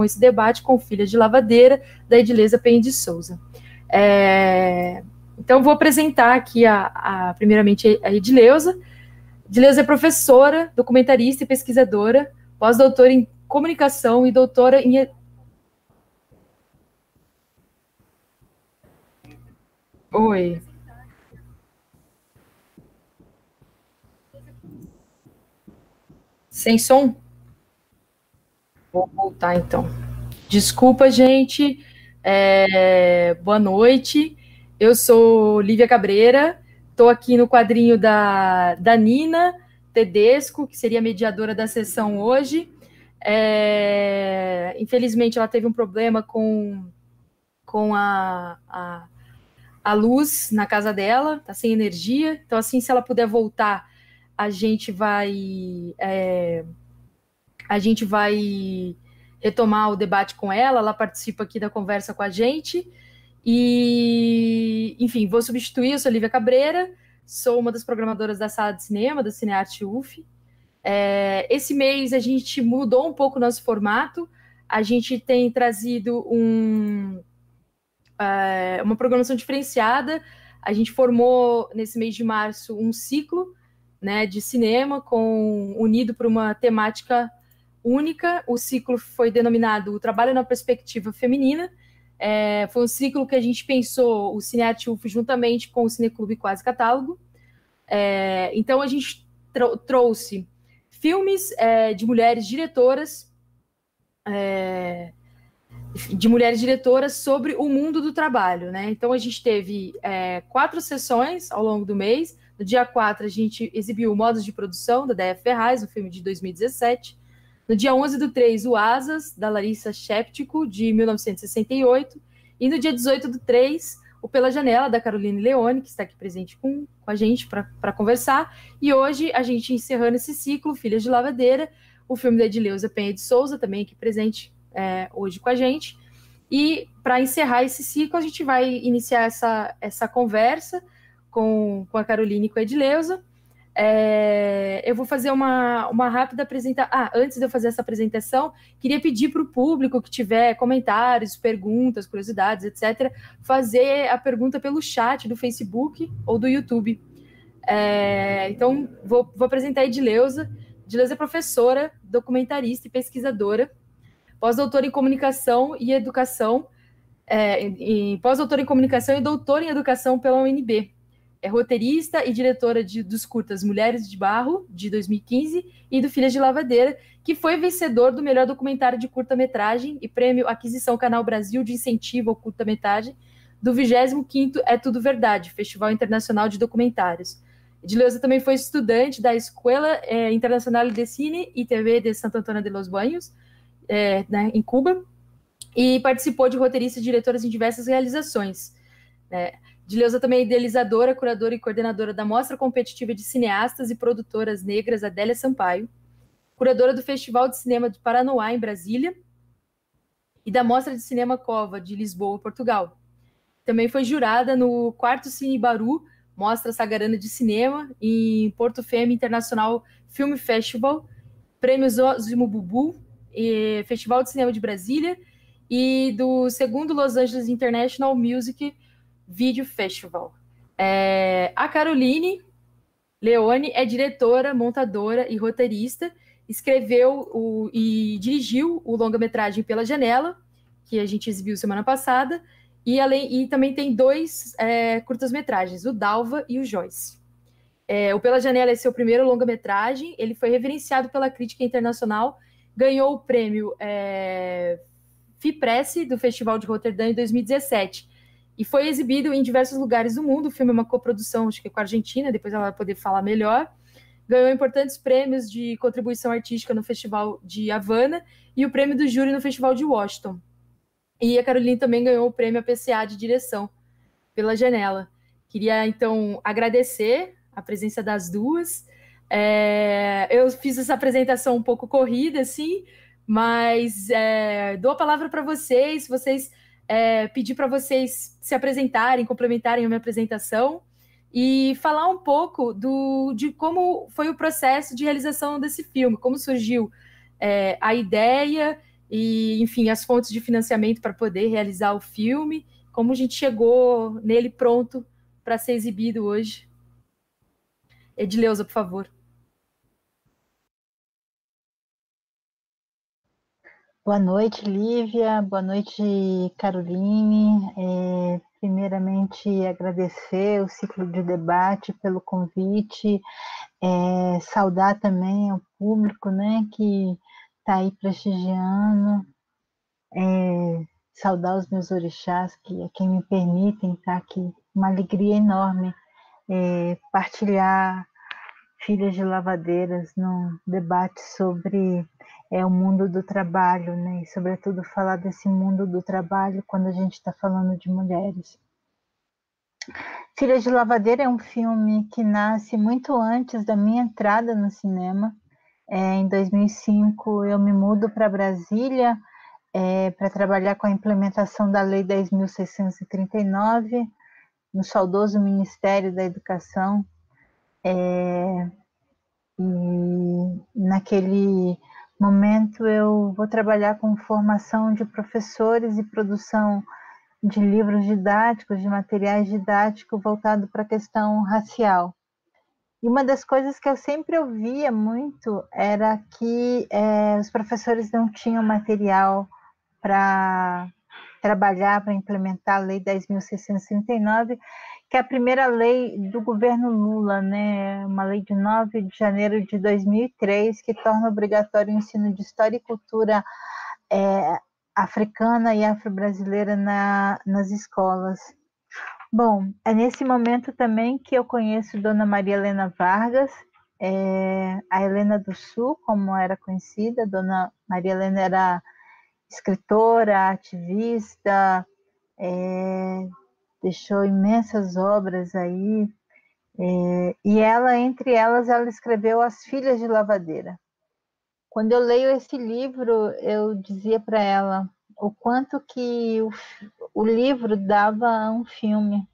esse debate com Filhas de Lavadeira, da Edileuza Penha de Souza. Então, vou apresentar aqui, primeiramente, a Edileuza. Edileuza é professora, documentarista e pesquisadora, pós-doutora em comunicação e doutora em... Oi. Sem som? Vou voltar, então. Desculpa, gente. Boa noite. Eu sou Lívia Cabreira, estou aqui no quadrinho da Nina Tedesco, que seria a mediadora da sessão hoje. Infelizmente, ela teve um problema com a luz na casa dela, está sem energia. Então, assim, se ela puder voltar, a gente vai retomar o debate com ela. Ela participa aqui da conversa com a gente. E, enfim, vou substituir. Eu sou Lívia Cabreira, sou uma das programadoras da Sala de Cinema, da Cinearte UF. Esse mês a gente mudou um pouco o nosso formato. A gente tem trazido uma programação diferenciada. A gente formou, nesse mês de março, um ciclo, né, de cinema unido por uma temática única. O ciclo foi denominado O Trabalho na Perspectiva Feminina. Foi um ciclo que a gente pensou, o Cinearte UF, juntamente com o Cineclube Quase Catálogo. Então, a gente trouxe filmes de mulheres diretoras, sobre o mundo do trabalho, né? Então, a gente teve 4 sessões ao longo do mês. No dia 4, a gente exibiu Modos de Produção, da D.F. Ferraz, um filme de 2017. No dia 11/3, o Asas, da Larissa Sheptico, de 1968. E no dia 18/3, o Pela Janela, da Caroline Leone, que está aqui presente com a gente para conversar. E hoje, a gente encerrando esse ciclo, Filhas de Lavadeira, o filme da Edileuza Penha de Souza, também aqui presente hoje com a gente. E, para encerrar esse ciclo, a gente vai iniciar essa conversa com a Caroline e com a Edileuza. Eu vou fazer uma rápida apresentação. Antes de eu fazer essa apresentação, queria pedir para o público que tiver comentários, perguntas, curiosidades, etc., fazer a pergunta pelo chat do Facebook ou do YouTube. Então, vou apresentar a Edileuza. Edileuza é professora, documentarista e pesquisadora, pós-doutora em comunicação e educação, pós-doutora em comunicação e doutora em educação pela UNB. É roteirista e diretora dos curtas Mulheres de Barro, de 2015, e do Filhas de Lavadeira, que foi vencedor do melhor documentário de curta-metragem e prêmio Aquisição Canal Brasil de Incentivo ao Curta-Metragem, do 25º É Tudo Verdade, Festival Internacional de Documentários. Edileuza também foi estudante da Escola Internacional de Cine e TV de Santo Antônio de los Baños, né, em Cuba, e participou de roteiristas e diretoras em diversas realizações. Edileuza também é idealizadora, curadora e coordenadora da Mostra Competitiva de Cineastas e Produtoras Negras Adélia Sampaio, curadora do Festival de Cinema de Paranoá, em Brasília, e da Mostra de Cinema Cova, de Lisboa, Portugal. Também foi jurada no 4º Cine Baru, Mostra Sagarana de Cinema, em Porto Fêmea International Film Festival, Prêmios Osimo Bubu, Festival de Cinema de Brasília, e do 2º Los Angeles International Music Video Festival. A Caroline Leone é diretora, montadora e roteirista, escreveu e dirigiu o longa-metragem Pela Janela, que a gente exibiu semana passada, e também tem 2 curtas-metragens, o Dalva e o Joyce. O Pela Janela é seu primeiro longa-metragem, ele foi reverenciado pela crítica internacional, ganhou o prêmio FIPRESS do Festival de Roterdã em 2017, e foi exibido em diversos lugares do mundo. O filme é uma coprodução, acho que com a Argentina, depois ela vai poder falar melhor. Ganhou importantes prêmios de contribuição artística no Festival de Havana e o prêmio do júri no Festival de Washington. E a Caroline também ganhou o prêmio APCA de direção, Pela Janela. Queria, então, agradecer a presença das duas. Eu fiz essa apresentação um pouco corrida, assim, mas dou a palavra para vocês, pedir para vocês se apresentarem, complementarem a minha apresentação e falar um pouco de como foi o processo de realização desse filme, como surgiu a ideia e, enfim, as fontes de financiamento para poder realizar o filme, como a gente chegou nele pronto para ser exibido hoje. Edileuza, por favor. Boa noite, Lívia. Boa noite, Caroline. Primeiramente, agradecer o ciclo de debate pelo convite, saudar também o público, né, que está aí prestigiando, saudar os meus orixás, que é quem me permitem estar aqui. Uma alegria enorme partilhar Filhas de Lavadeiras num debate sobre o mundo do trabalho, né? E sobretudo falar desse mundo do trabalho quando a gente está falando de mulheres. Filhas de Lavadeira é um filme que nasce muito antes da minha entrada no cinema. Em 2005 eu me mudo para Brasília para trabalhar com a implementação da Lei 10.639 no saudoso Ministério da Educação. E naquele momento eu vou trabalhar com formação de professores e produção de livros didáticos, de materiais didáticos voltado para a questão racial. E uma das coisas que eu sempre ouvia muito era que os professores não tinham material para trabalhar, para implementar a Lei 10.639, que é a primeira lei do governo Lula, né? Uma lei de 9 de janeiro de 2003, que torna obrigatório o ensino de história e cultura africana e afro-brasileira nas escolas. Bom, é nesse momento também que eu conheço Dona Maria Helena Vargas, a Helena do Sul, como era conhecida. Dona Maria Helena era escritora, ativista, deixou imensas obras aí, e ela, entre elas, ela escreveu As Filhas de Lavadeira. Quando eu leio esse livro, eu dizia para ela o quanto que o livro dava a um filme.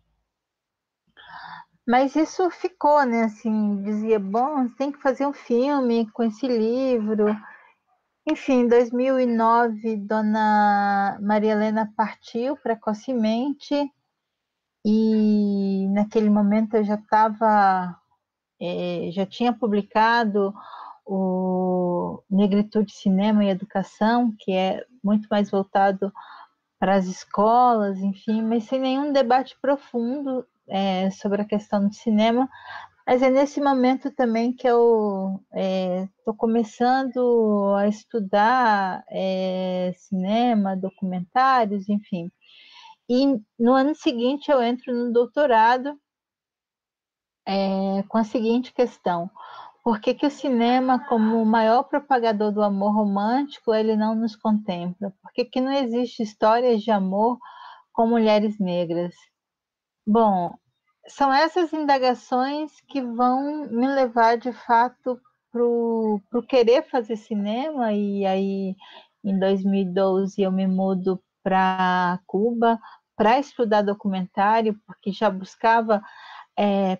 Mas isso ficou, né, assim, dizia, bom, tem que fazer um filme com esse livro. Enfim, em 2009, Dona Maria Helena partiu precocemente, e naquele momento eu já tinha publicado o Negritude Cinema e Educação, que é muito mais voltado para as escolas, enfim, mas sem nenhum debate profundo sobre a questão do cinema. Mas é nesse momento também que eu estou começando a estudar cinema, documentários, enfim. E no ano seguinte eu entro no doutorado com a seguinte questão: por que o cinema, como o maior propagador do amor romântico, ele não nos contempla? Por que não existe histórias de amor com mulheres negras? Bom, são essas indagações que vão me levar, de fato, para o querer fazer cinema. E aí, em 2012, eu me mudo para Cuba para estudar documentário, porque já buscava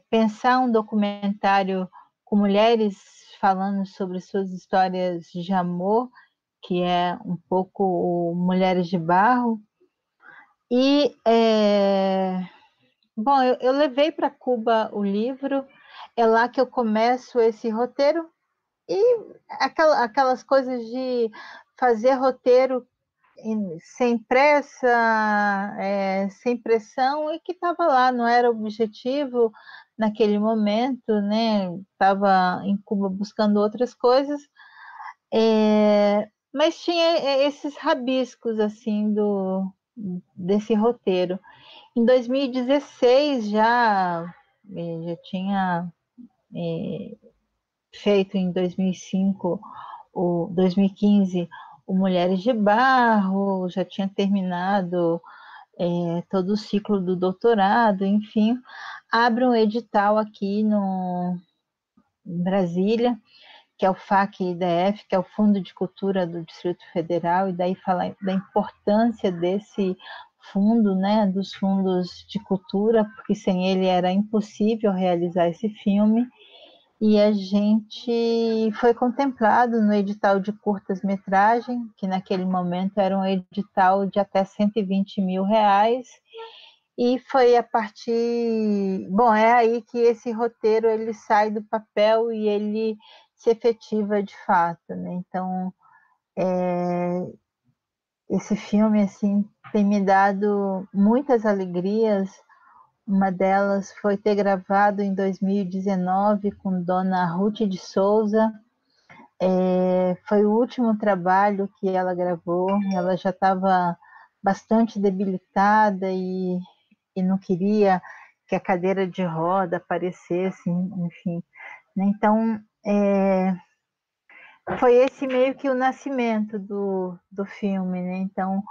pensar um documentário com mulheres falando sobre suas histórias de amor, que é um pouco o Mulheres de Barro. E, bom, eu levei para Cuba o livro, é lá que eu começo esse roteiro, e aquelas coisas de fazer roteiro sem pressa, sem pressão, e que estava lá, não era objetivo naquele momento, né? Estava em Cuba buscando outras coisas, mas tinha esses rabiscos assim desse roteiro. Em 2016 já tinha feito, em 2005, 2015, o Mulheres de Barro, já tinha terminado todo o ciclo do doutorado, enfim. Abre um edital aqui em Brasília, que é o FAC-IDF, que é o Fundo de Cultura do Distrito Federal, e daí fala da importância desse fundo, né, dos fundos de cultura, porque sem ele era impossível realizar esse filme. e a gente foi contemplado no edital de curtas-metragem, que naquele momento era um edital de até R$ 120 mil, e foi a partir... Bom, é aí que esse roteiro ele sai do papel e ele se efetiva de fato, né? Então, esse filme, assim, tem me dado muitas alegrias. Uma delas foi ter gravado em 2019 com Dona Ruth de Souza. Foi o último trabalho que ela gravou. Ela já estava bastante debilitada e não queria que a cadeira de roda aparecesse, enfim. Então, foi esse meio que o nascimento do filme, né? Então,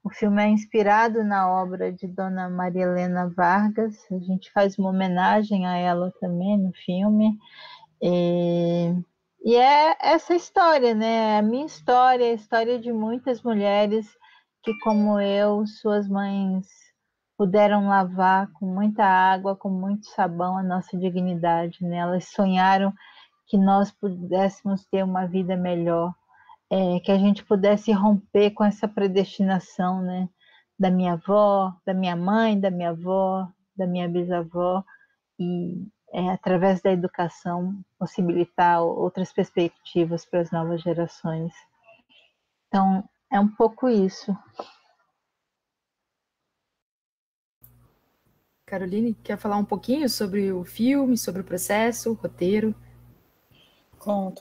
o filme é inspirado na obra de Dona Maria Helena Vargas. A gente faz uma homenagem a ela também no filme. E é essa história, né? A minha história, a história de muitas mulheres que, como eu, suas mães puderam lavar com muita água, com muito sabão a nossa dignidade, né? Elas sonharam que nós pudéssemos ter uma vida melhor, que a gente pudesse romper com essa predestinação, né? Da minha avó, da minha mãe, da minha avó, da minha bisavó, e através da educação possibilitar outras perspectivas para as novas gerações. Então, é um pouco isso. Caroline, quer falar um pouquinho sobre o filme, sobre o processo, o roteiro?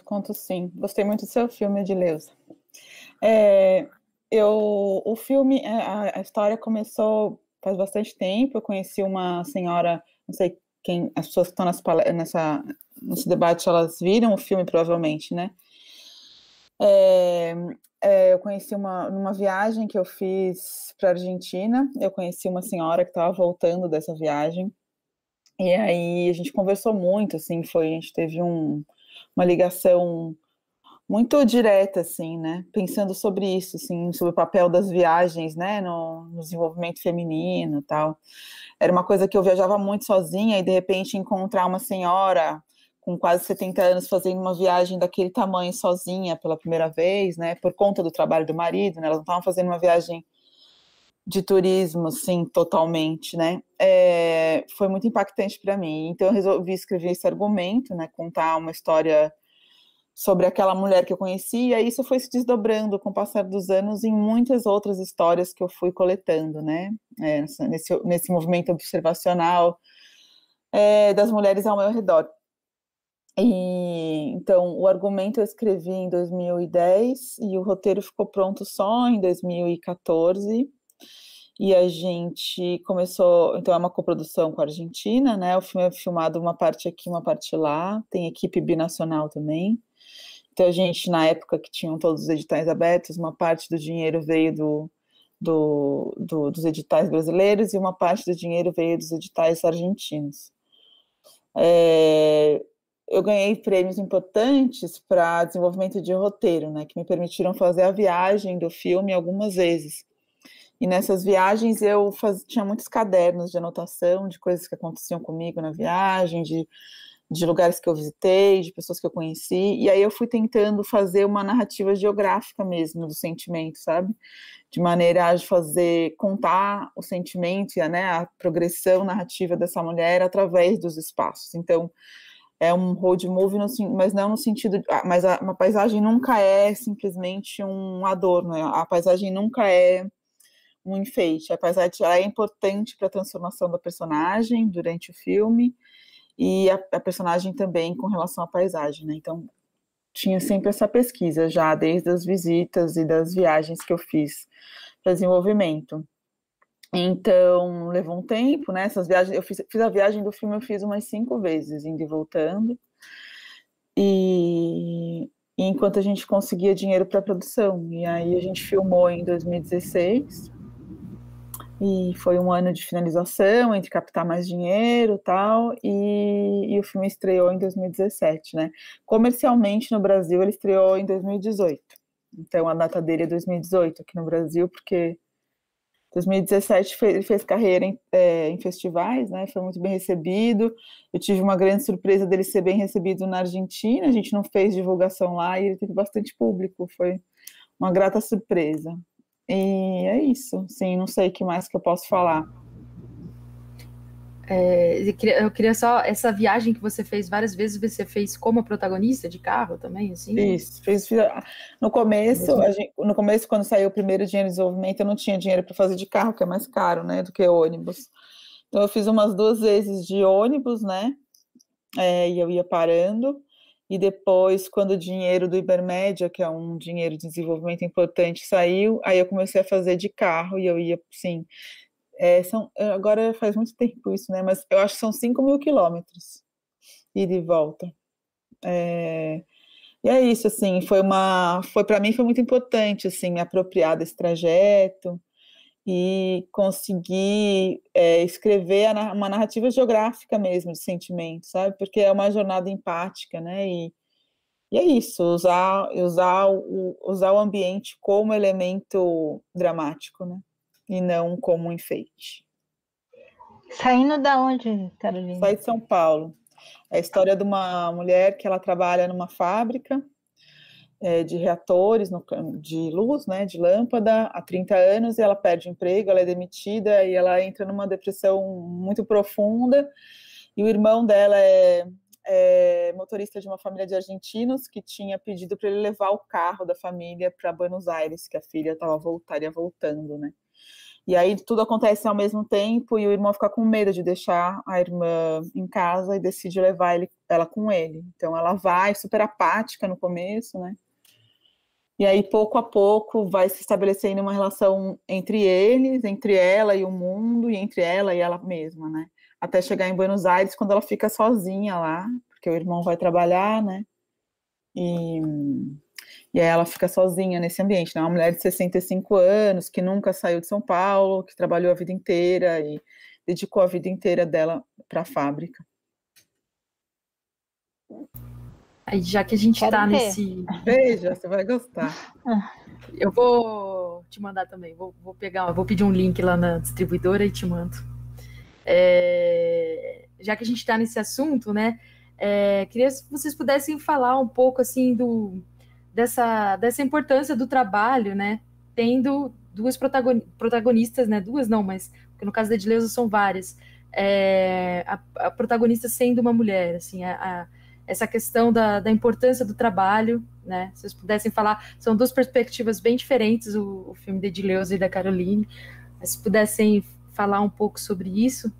Conto sim. Gostei muito do seu filme, Edileuza. O filme, a história começou faz bastante tempo. Eu conheci uma senhora, não sei quem, as pessoas que estão nesse debate, elas viram o filme provavelmente, né? Eu conheci numa viagem que eu fiz para a Argentina. Eu conheci uma senhora que estava voltando dessa viagem. E aí a gente conversou muito, assim, a gente teve uma ligação muito direta, assim, né, pensando sobre isso, assim, sobre o papel das viagens, né, no desenvolvimento feminino e tal. Era uma coisa que eu viajava muito sozinha e, de repente, encontrar uma senhora com quase 70 anos fazendo uma viagem daquele tamanho sozinha pela primeira vez, né, por conta do trabalho do marido, né, elas não estavam fazendo uma viagem de turismo, sim, totalmente, né? Foi muito impactante para mim. Então eu resolvi escrever esse argumento, né? Contar uma história sobre aquela mulher que eu conheci, e aí isso foi se desdobrando com o passar dos anos em muitas outras histórias que eu fui coletando, né? Nesse movimento observacional das mulheres ao meu redor. Então, o argumento eu escrevi em 2010 e o roteiro ficou pronto só em 2014. E a gente começou, então é uma coprodução com a Argentina, né? O filme é filmado uma parte aqui, uma parte lá, tem equipe binacional também. Então a gente, na época que tinham todos os editais abertos, uma parte do dinheiro veio dos editais brasileiros e uma parte do dinheiro veio dos editais argentinos. Eu ganhei prêmios importantes para desenvolvimento de roteiro, né? Que me permitiram fazer a viagem do filme algumas vezes. E nessas viagens eu tinha muitos cadernos de anotação de coisas que aconteciam comigo na viagem, de lugares que eu visitei, de pessoas que eu conheci, e aí eu fui tentando fazer uma narrativa geográfica mesmo do sentimento, sabe? De maneira a contar o sentimento e a progressão narrativa dessa mulher através dos espaços. Então, é um road movie, mas não no sentido... Mas uma paisagem nunca é simplesmente um adorno, né? A paisagem nunca é um enfeite. A paisagem é importante para a transformação da personagem durante o filme e a personagem também com relação à paisagem, né? Então, tinha sempre essa pesquisa já, desde as visitas e das viagens que eu fiz para desenvolvimento. Então, levou um tempo, né? Essas viagens, eu fiz a viagem do filme, eu fiz umas 5 vezes, indo e voltando. E enquanto a gente conseguia dinheiro para a produção. E aí a gente filmou em 2016. E foi um ano de finalização, entre captar mais dinheiro e tal, e o filme estreou em 2017, né? Comercialmente no Brasil ele estreou em 2018. Então a data dele é 2018 aqui no Brasil, porque 2017 ele fez carreira em festivais, né? Foi muito bem recebido. Eu tive uma grande surpresa dele ser bem recebido na Argentina. A gente não fez divulgação lá e ele teve bastante público. Foi uma grata surpresa. E é isso. Sim, não sei o que mais que eu posso falar. Eu queria só, essa viagem que você fez várias vezes, você fez como protagonista de carro também, assim? Isso, no começo, no começo, quando saiu o primeiro dinheiro de desenvolvimento, eu não tinha dinheiro para fazer de carro, que é mais caro, né, do que ônibus. Então eu fiz umas 2 vezes de ônibus, né, e eu ia parando, e depois, quando o dinheiro do Ibermédia, que é um dinheiro de desenvolvimento importante, saiu, aí eu comecei a fazer de carro, e eu ia, sim, agora faz muito tempo isso, né? Mas eu acho que são 5.000 quilômetros ida e volta. E é isso, assim, para mim foi muito importante, assim, me apropriar desse trajeto e conseguir escrever uma narrativa geográfica mesmo de sentimento, sabe? Porque é uma jornada empática, né? E é isso, usar o ambiente como elemento dramático, né? E não como um enfeite. Saindo da onde, Carolina? Sai de São Paulo. É a história de uma mulher que ela trabalha numa fábrica de reatores de luz, né, de lâmpada, há 30 anos, e ela perde o emprego, ela é demitida e ela entra numa depressão muito profunda, e o irmão dela é motorista de uma família de argentinos que tinha pedido para ele levar o carro da família para Buenos Aires, que a filha estaria voltando, né? E aí tudo acontece ao mesmo tempo e o irmão fica com medo de deixar a irmã em casa e decide levar ela com ele. Então ela vai super apática no começo, né? E aí pouco a pouco vai se estabelecendo uma relação entre eles, entre ela e o mundo, e entre ela e ela mesma, né? Até chegar em Buenos Aires, quando ela fica sozinha lá, porque o irmão vai trabalhar, né? E aí ela fica sozinha nesse ambiente, né? Uma mulher de 65 anos, que nunca saiu de São Paulo, que trabalhou a vida inteira e dedicou a vida inteira dela para a fábrica. Aí, já que a gente está nesse... Veja, você vai gostar. Eu vou te mandar também, vou pedir um link lá na distribuidora e te mando. Já que a gente está nesse assunto, né? Queria que vocês pudessem falar um pouco assim dessa importância do trabalho, né? Tendo duas protagonistas, né? Duas não, mas porque no caso da Edileuza são várias. A protagonista sendo uma mulher, assim, essa questão da importância do trabalho, né? Se vocês pudessem falar, são duas perspectivas bem diferentes, o filme da Edileuza e da Caroline. Mas se pudessem falar um pouco sobre isso.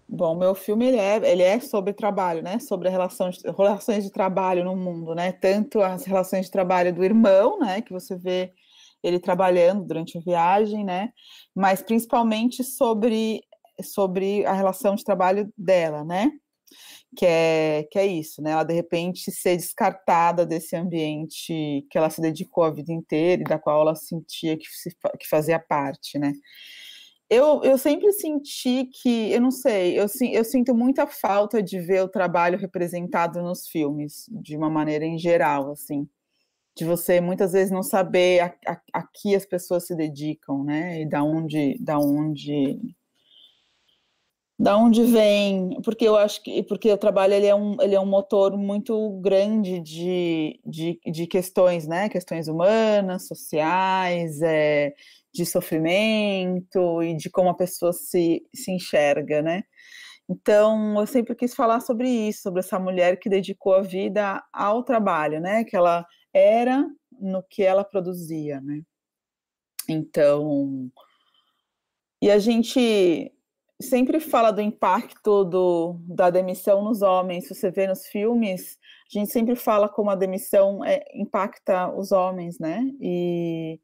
Bom, meu filme ele é sobre trabalho, né? Sobre relações de trabalho no mundo, né? Tanto as relações de trabalho do irmão, né? Que você vê ele trabalhando durante a viagem, né? Mas principalmente sobre a relação de trabalho dela, né? Que é isso, né? Ela de repente ser descartada desse ambiente que ela se dedicou a vida inteira e da qual ela sentia que fazia parte, né? Eu sempre senti que, eu não sei, eu sinto muita falta de ver o trabalho representado nos filmes, de uma maneira em geral, assim, de você muitas vezes não saber a que as pessoas se dedicam, né, e da onde vem, porque eu acho que porque o trabalho ele é um motor muito grande de questões, né? Questões humanas, sociais, de sofrimento e de como a pessoa se enxerga, né? Então, eu sempre quis falar sobre isso, sobre essa mulher que dedicou a vida ao trabalho, né? Que ela era no que ela produzia, né? Então, e a gente sempre fala do impacto da demissão nos homens. Se você vê nos filmes, a gente sempre fala como a demissão impacta os homens, né? E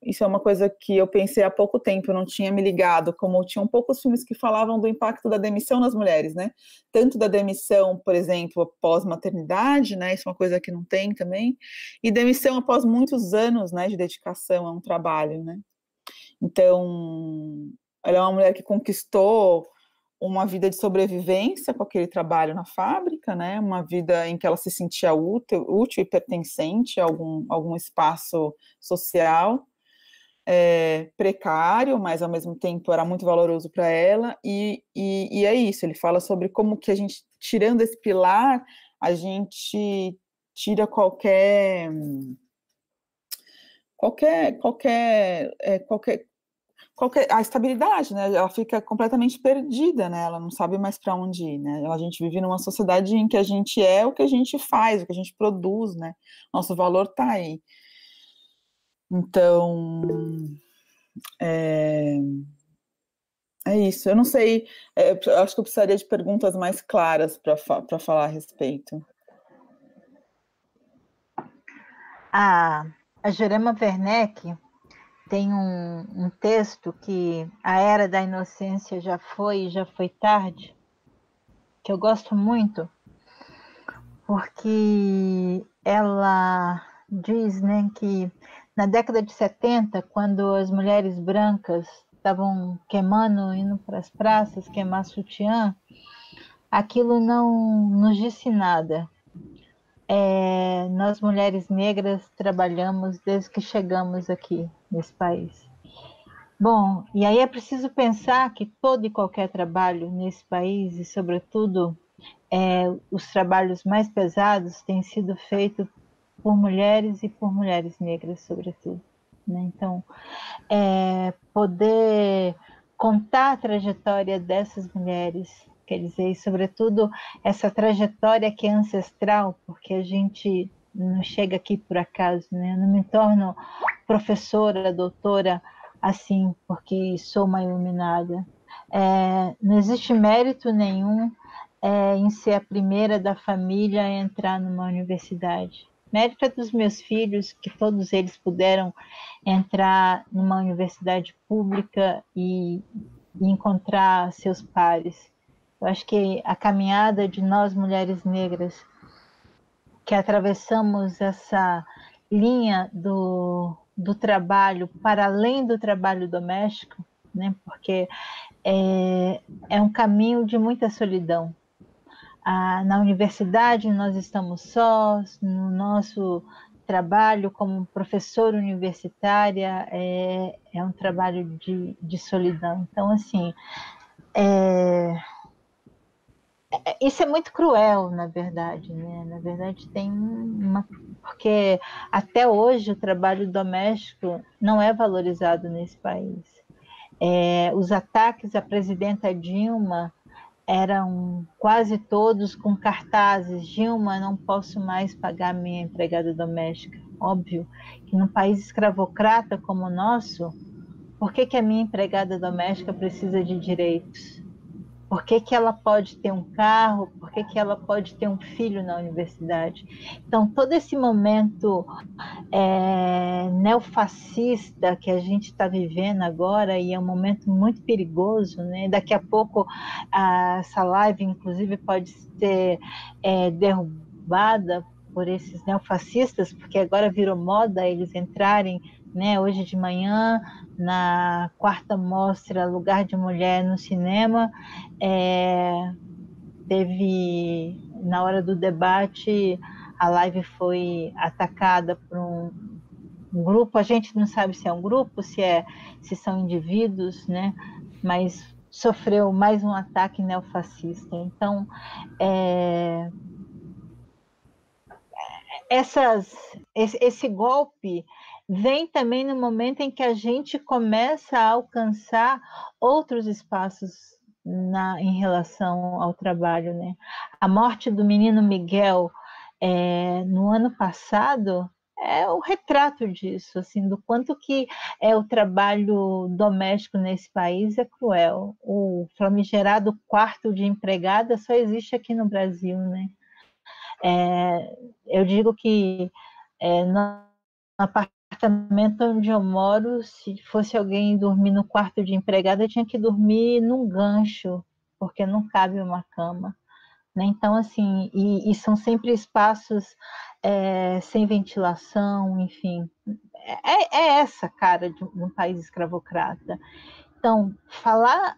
isso é uma coisa que eu pensei há pouco tempo, eu não tinha me ligado, como tinham poucos filmes que falavam do impacto da demissão nas mulheres, né? Tanto da demissão, por exemplo, após maternidade, né? Isso é uma coisa que não tem também, e demissão após muitos anos, né, de dedicação a um trabalho, né? Então, ela é uma mulher que conquistou uma vida de sobrevivência com aquele trabalho na fábrica, né? Uma vida em que ela se sentia útil e pertencente a algum espaço social, precário, mas ao mesmo tempo era muito valoroso para ela, e é isso, ele fala sobre como que a gente, tirando esse pilar, a gente tira a estabilidade, né? Ela fica completamente perdida, né? Ela não sabe mais para onde ir, né? A gente vive numa sociedade em que a gente é o que a gente faz, o que a gente produz, né? Nosso valor está aí. Então, é isso. Eu não sei, eu acho que eu precisaria de perguntas mais claras para falar a respeito. A Jurema Werneck tem um texto que A Era da Inocência já foi tarde, que eu gosto muito, porque ela diz, né, que na década de 70, quando as mulheres brancas estavam queimando, indo para as praças, queimar sutiã, aquilo não nos disse nada. Nós, mulheres negras, trabalhamos desde que chegamos aqui nesse país. Bom, e aí é preciso pensar que todo e qualquer trabalho nesse país, e sobretudo os trabalhos mais pesados, têm sido feitos por mulheres e por mulheres negras, sobretudo. Né? Então, poder contar a trajetória dessas mulheres, quer dizer, e sobretudo essa trajetória que é ancestral, porque a gente não chega aqui por acaso, né? Eu não me torno professora, doutora, assim, porque sou uma iluminada. Não existe mérito nenhum em ser a primeira da família a entrar numa universidade. Mérito é dos meus filhos, que todos eles puderam entrar numa universidade pública e encontrar seus pares. Eu acho que a caminhada de nós, mulheres negras, que atravessamos essa linha do trabalho para além do trabalho doméstico, né? Porque é um caminho de muita solidão. Na universidade nós estamos sós, no nosso trabalho como professora universitária é um trabalho de solidão. Então, assim, isso é muito cruel, na verdade, né? Na verdade, tem porque até hoje o trabalho doméstico não é valorizado nesse país. Os ataques à presidenta Dilma eram quase todos com cartazes: Dilma, não posso mais pagar minha empregada doméstica. Óbvio que num país escravocrata como o nosso, por que a minha empregada doméstica precisa de direitos? Por que ela pode ter um carro? Por que ela pode ter um filho na universidade? Então, todo esse momento neofascista que a gente está vivendo agora, e é um momento muito perigoso, né? Daqui a pouco essa live, inclusive, pode ser derrubada por esses neofascistas, porque agora virou moda eles entrarem, né? Hoje de manhã, na quarta mostra Lugar de Mulher no cinema, teve, na hora do debate, a live foi atacada por um grupo. A gente não sabe se é um grupo, se são indivíduos, né? Mas sofreu mais um ataque neofascista. Então, esse golpe vem também no momento em que a gente começa a alcançar outros espaços em relação ao trabalho, né? A morte do menino Miguel no ano passado é o retrato disso, assim, do quanto que o trabalho doméstico nesse país é cruel. O famigerado quarto de empregada só existe aqui no Brasil, né? Eu digo que no apartamento onde eu moro, se fosse alguém dormir no quarto de empregada, tinha que dormir num gancho, porque não cabe uma cama. Né? Então, assim, e são sempre espaços sem ventilação, enfim. É essa cara de um país escravocrata. Então, falar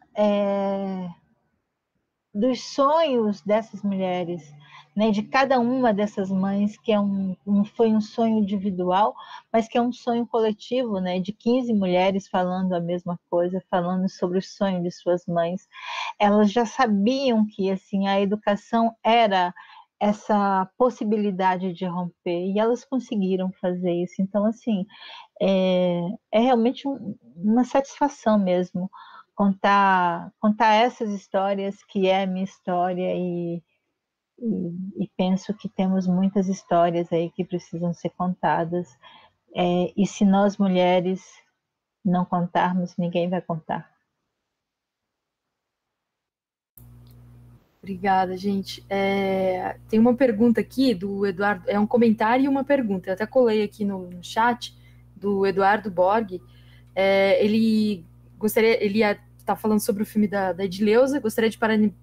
dos sonhos dessas mulheres, né, de cada uma dessas mães, que foi um sonho individual, mas que é um sonho coletivo, né, de 15 mulheres falando a mesma coisa, falando sobre o sonho de suas mães. Elas já sabiam que assim a educação era essa possibilidade de romper, e elas conseguiram fazer isso. Então, assim, é realmente uma satisfação mesmo contar essas histórias, que é a minha história, e penso que temos muitas histórias aí que precisam ser contadas, e se nós mulheres não contarmos, ninguém vai contar. Obrigada, gente. Tem uma pergunta aqui do Eduardo, é um comentário e uma pergunta. Eu até colei aqui no chat do Eduardo Borg. Ele está falando sobre o filme da Edileuza, gostaria de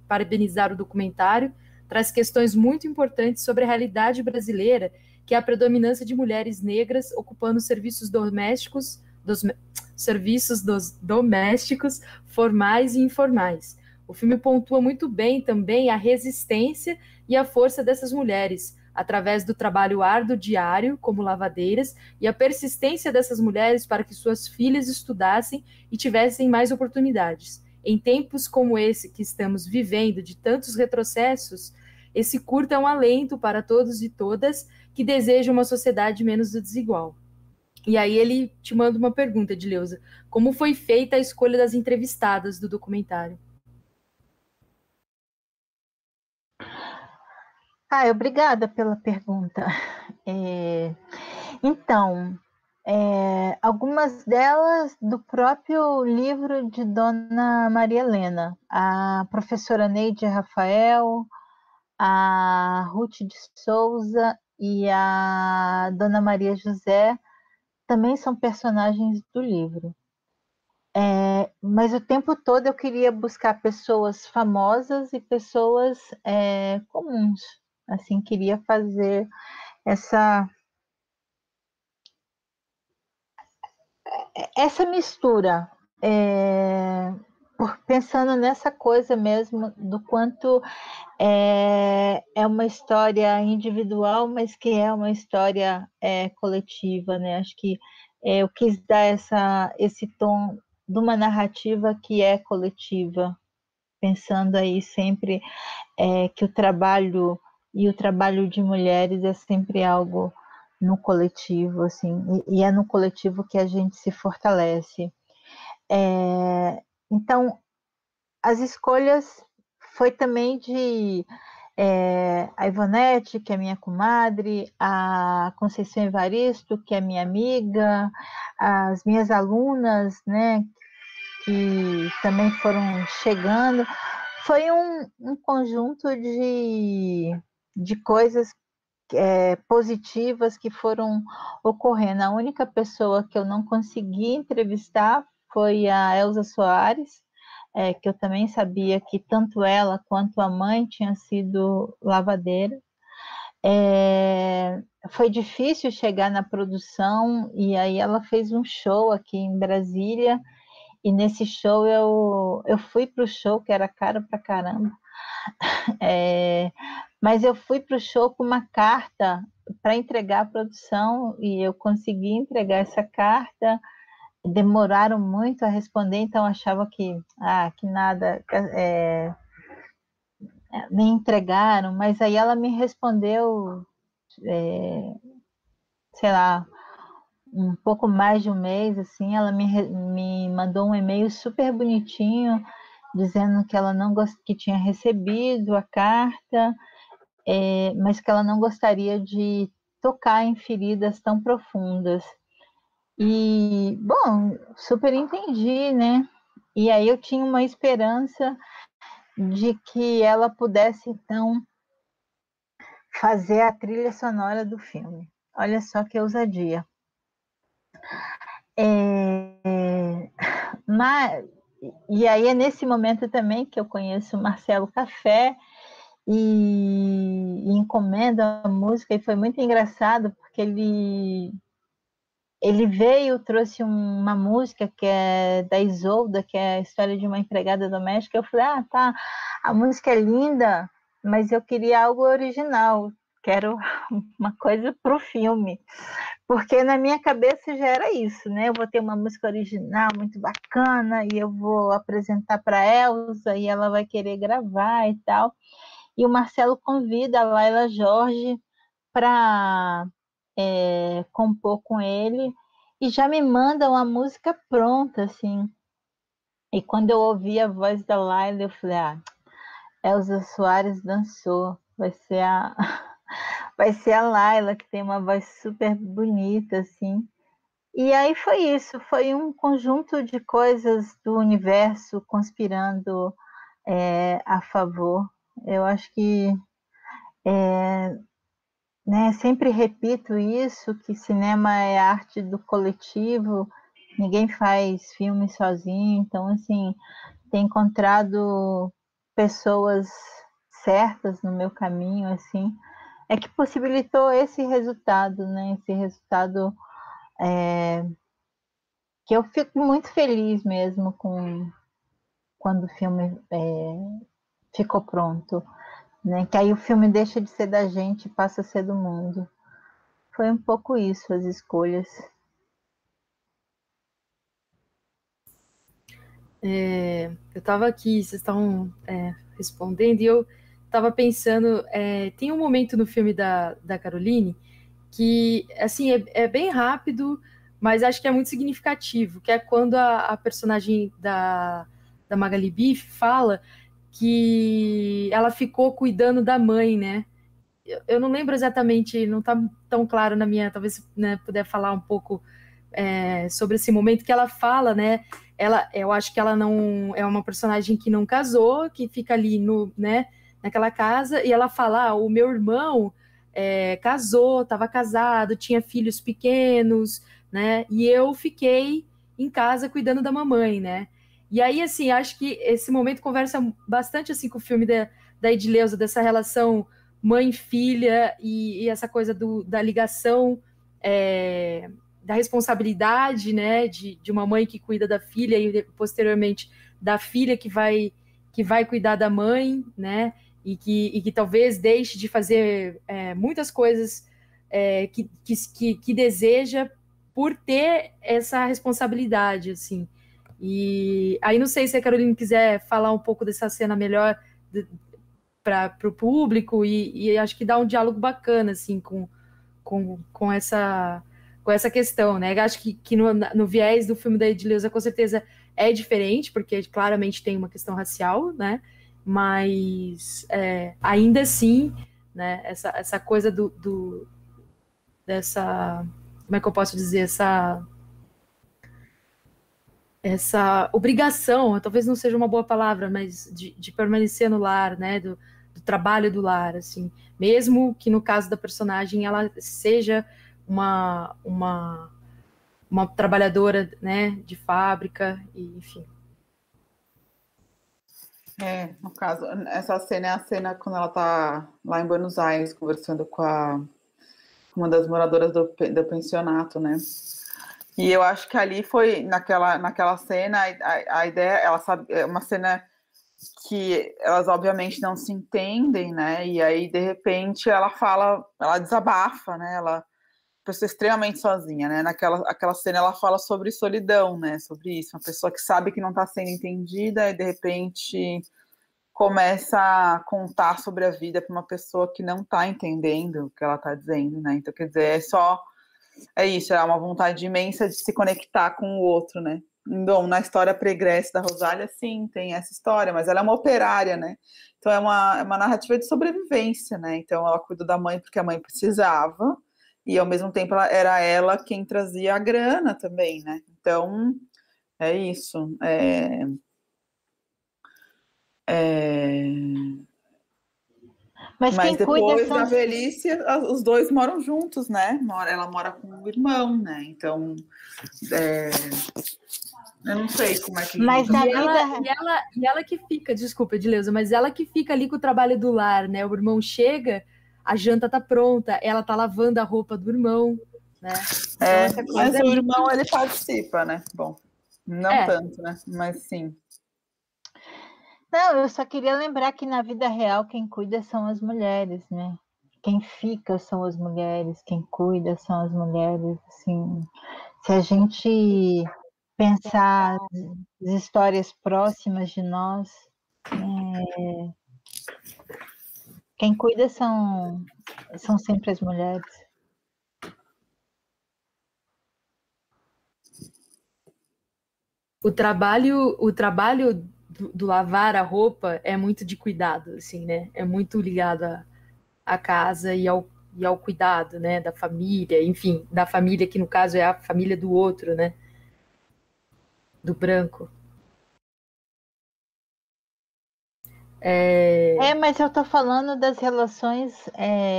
parabenizar o documentário, traz questões muito importantes sobre a realidade brasileira, que é a predominância de mulheres negras ocupando serviços domésticos, formais e informais. O filme pontua muito bem também a resistência e a força dessas mulheres, através do trabalho árduo diário, como lavadeiras, e a persistência dessas mulheres para que suas filhas estudassem e tivessem mais oportunidades. Em tempos como esse que estamos vivendo, de tantos retrocessos, esse curta é um alento para todos e todas que desejam uma sociedade menos desigual. E aí ele te manda uma pergunta, Edileuza. Como foi feita a escolha das entrevistadas do documentário? Obrigada pela pergunta. Então, algumas delas do próprio livro de Dona Maria Helena, a professora Neide Rafael, a Ruth de Souza e a Dona Maria José também são personagens do livro. Mas o tempo todo eu queria buscar pessoas famosas e pessoas comuns. Assim, queria fazer essa mistura, pensando nessa coisa mesmo do quanto é uma história individual, mas que é uma história coletiva, né? Acho que eu quis dar esse tom de uma narrativa que é coletiva, pensando aí sempre que o trabalho de mulheres é sempre algo no coletivo, assim, e é no coletivo que a gente se fortalece. Então, as escolhas foi também de a Ivonete, que é minha comadre, a Conceição Evaristo, que é minha amiga, as minhas alunas, né, que também foram chegando. Foi um conjunto de coisas positivas que foram ocorrendo. A única pessoa que eu não consegui entrevistar foi a Elza Soares, que eu também sabia que tanto ela quanto a mãe tinham sido lavadeiras. Foi difícil chegar na produção, e aí ela fez um show aqui em Brasília, e nesse show eu fui para o show, que era caro pra caramba, mas eu fui para o show com uma carta para entregar à produção, e eu consegui entregar essa carta. Demoraram muito a responder, então achava que nada, nem entregaram, mas aí ela me respondeu, sei lá, um pouco mais de um mês, assim. Ela me mandou um e-mail super bonitinho, dizendo que ela não que tinha recebido a carta, mas que ela não gostaria de tocar em feridas tão profundas. E, bom, super entendi, né? E aí eu tinha uma esperança de que ela pudesse, então, fazer a trilha sonora do filme. Olha só que ousadia. E aí é nesse momento também que eu conheço o Marcelo Café e encomendo a música, e foi muito engraçado, porque ele ele veio, trouxe uma música que é da Isolda, que é a história de uma empregada doméstica. Eu falei, tá, a música é linda, mas eu queria algo original, quero uma coisa para o filme. Porque na minha cabeça já era isso, né? Eu vou ter uma música original muito bacana e eu vou apresentar para a Elsa e ela vai querer gravar e tal. E o Marcelo convida a Laila Jorge para compor com ele e já me manda uma música pronta, assim. E quando eu ouvi a voz da Laila, eu falei, Elza Soares dançou, vai ser vai ser a Laila, que tem uma voz super bonita, assim. E aí foi isso, foi um conjunto de coisas do universo conspirando a favor. Eu acho que sempre repito isso, que cinema é arte do coletivo, ninguém faz filme sozinho, então, assim, ter encontrado pessoas certas no meu caminho, assim, é que possibilitou esse resultado, né? Esse resultado que eu fico muito feliz mesmo quando o filme ficou pronto, né? Que aí o filme deixa de ser da gente e passa a ser do mundo. Foi um pouco isso, as escolhas. Eu estava aqui, vocês estavam respondendo, e eu estava pensando, tem um momento no filme da Caroline que, assim, é bem rápido, mas acho que é muito significativo, que é quando a personagem da Magali Biff fala que ela ficou cuidando da mãe, né? Eu não lembro exatamente, não está tão claro na minha, talvez, né, puder falar um pouco sobre esse momento que ela fala, né? Eu acho que ela não é uma personagem que não casou, que fica ali né, naquela casa, e ela fala: o meu irmão casou, estava casado, tinha filhos pequenos, né? E eu fiquei em casa cuidando da mamãe, né? E aí, assim, acho que esse momento conversa bastante assim com o filme da Edileuza, dessa relação mãe-filha e essa coisa da ligação, da responsabilidade, né, de uma mãe que cuida da filha e posteriormente da filha que vai cuidar da mãe, né, e que talvez deixe de fazer muitas coisas que deseja por ter essa responsabilidade, assim. E aí não sei se a Caroline quiser falar um pouco dessa cena melhor para o público, e acho que dá um diálogo bacana, assim, com essa questão, né? Eu acho que no viés do filme da Edileuza, com certeza é diferente, porque claramente tem uma questão racial, né? Mas ainda assim, né? Essa coisa dessa, como é que eu posso dizer, essa obrigação, talvez não seja uma boa palavra, mas de permanecer no lar, né? Do trabalho do lar, assim, mesmo que no caso da personagem ela seja uma trabalhadora, né, de fábrica, e, enfim. No caso, essa cena é a cena quando ela tá lá em Buenos Aires conversando com uma das moradoras do pensionato, né? E eu acho que ali foi, naquela cena, a ideia, ela sabe, é uma cena que elas obviamente não se entendem, né? E aí, de repente, ela desabafa, né? Ela pessoa extremamente sozinha, né? Aquela cena ela fala sobre solidão, né? Sobre isso, uma pessoa que sabe que não está sendo entendida e de repente começa a contar sobre a vida para uma pessoa que não está entendendo o que ela está dizendo, né? Então, quer dizer, é isso, é uma vontade imensa de se conectar com o outro, né? Bom, na história pregressa da Rosália, sim, tem essa história, mas ela é uma operária, né? Então é uma narrativa de sobrevivência, né? Então ela cuidou da mãe porque a mãe precisava, e ao mesmo tempo era ela quem trazia a grana também, né? Então é isso. Mas quem depois cuida da velhice, os dois moram juntos, né? Ela mora com o irmão, né? Então, eu não sei como é que... Mas na vida... E ela que fica, desculpa, Edileuza, mas ela que fica ali com o trabalho do lar, né? O irmão chega, a janta tá pronta, ela tá lavando a roupa do irmão, né? Mas o irmão, ele participa, né? Bom, não tanto, né? Mas sim. Não, eu só queria lembrar que na vida real quem cuida são as mulheres, né? Quem fica são as mulheres, quem cuida são as mulheres, assim. Se a gente pensar as histórias próximas de nós, quem cuida são sempre as mulheres. O trabalho do lavar a roupa é muito de cuidado, assim, né? É muito ligado à casa e ao cuidado, né? Da família, enfim, da família que no caso é a família do outro, né? Do branco. Mas eu tô falando das relações,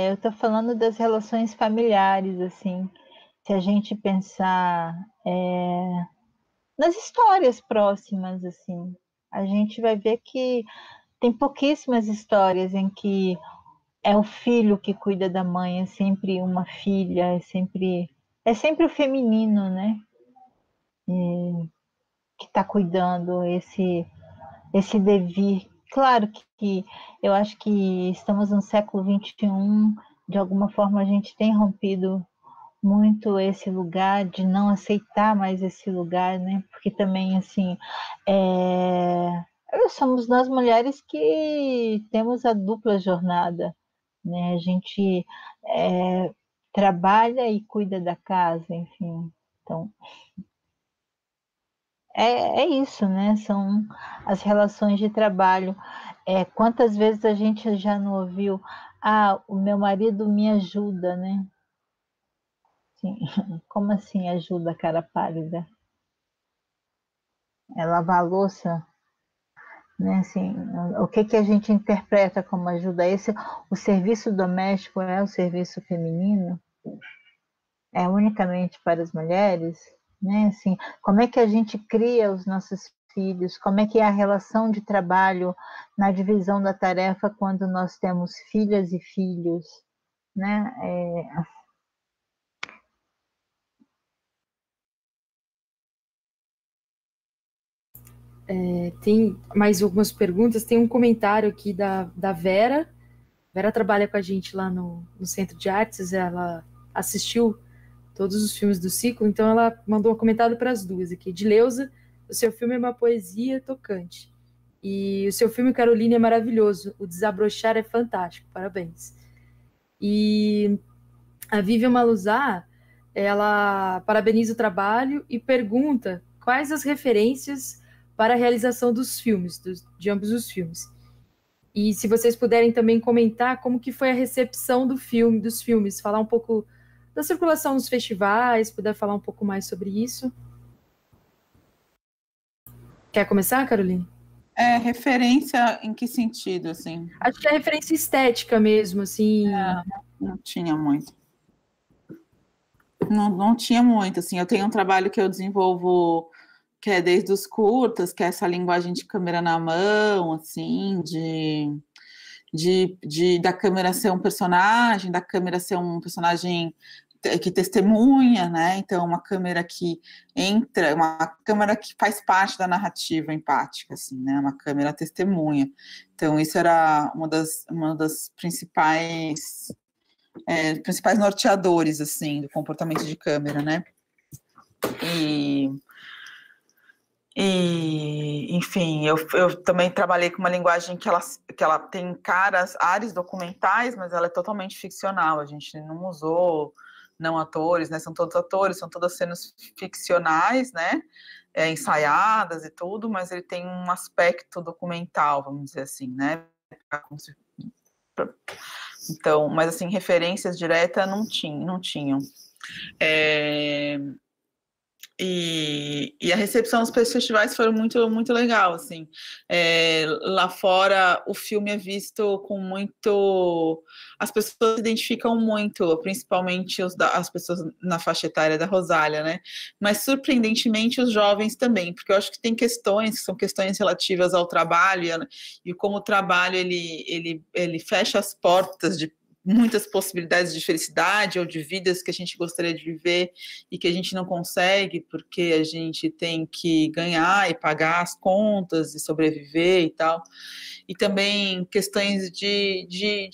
eu tô falando das relações familiares, assim. Se a gente pensar nas histórias próximas, assim, a gente vai ver que tem pouquíssimas histórias em que é o filho que cuida da mãe, é sempre uma filha, é sempre o feminino, né? Que está cuidando esse devir. Claro que eu acho que estamos no século XXI, de alguma forma a gente tem rompido muito esse lugar de não aceitar mais esse lugar, né? Porque também assim somos nós mulheres que temos a dupla jornada, né? A gente trabalha e cuida da casa, enfim. Então é isso, né? São as relações de trabalho. Quantas vezes a gente já não ouviu? Ah, o meu marido me ajuda, né? Assim, como assim ajuda, cara pálida? É lavar a louça, né? Assim, o que a gente interpreta como ajuda? O serviço doméstico é o serviço feminino? É unicamente para as mulheres? Né? Assim, como é que a gente cria os nossos filhos? Como é que é a relação de trabalho na divisão da tarefa quando nós temos filhas e filhos? Né? Tem mais algumas perguntas. Tem um comentário aqui da Vera. Vera trabalha com a gente lá no Centro de Artes. Ela assistiu todos os filmes do ciclo, então ela mandou um comentário para as duas aqui. De Leusa, o seu filme é uma poesia tocante. E o seu filme, Caroline, é maravilhoso. O Desabrochar é fantástico. Parabéns. E a Vivian Maluzar, ela parabeniza o trabalho e pergunta quais as referências para a realização dos filmes, de ambos os filmes. E se vocês puderem também comentar como que foi a recepção dos filmes, falar um pouco da circulação nos festivais, puder falar um pouco mais sobre isso. Quer começar, Caroline? Referência em que sentido, assim? Acho que é referência estética mesmo, assim. Não tinha muito. Não tinha muito, assim. Eu tenho um trabalho que eu desenvolvo que é desde os curtas, que é essa linguagem de câmera na mão, assim, da câmera ser um personagem, da câmera ser um personagem que testemunha, né? Então, uma câmera que entra, uma câmera que faz parte da narrativa empática, assim, né? Uma câmera testemunha. Então, isso era uma das principais norteadores, assim, do comportamento de câmera, né? Enfim, eu também trabalhei com uma linguagem que ela tem áreas documentais, mas ela é totalmente ficcional. A gente não usou não atores, né? São todos atores, são todas cenas ficcionais, né? Ensaiadas e tudo, mas ele tem um aspecto documental, vamos dizer assim, né? Então, mas assim, referências diretas não tinham. E a recepção dos festivais foi muito, muito legal, assim. Lá fora, o filme é visto com muito... As pessoas se identificam muito, principalmente as pessoas na faixa etária da Rosália, né? Mas, surpreendentemente, os jovens também, porque eu acho que tem questões, que são questões relativas ao trabalho, e como o trabalho, ele fecha as portas muitas possibilidades de felicidade ou de vidas que a gente gostaria de viver e que a gente não consegue porque a gente tem que ganhar e pagar as contas e sobreviver e tal. E também questões de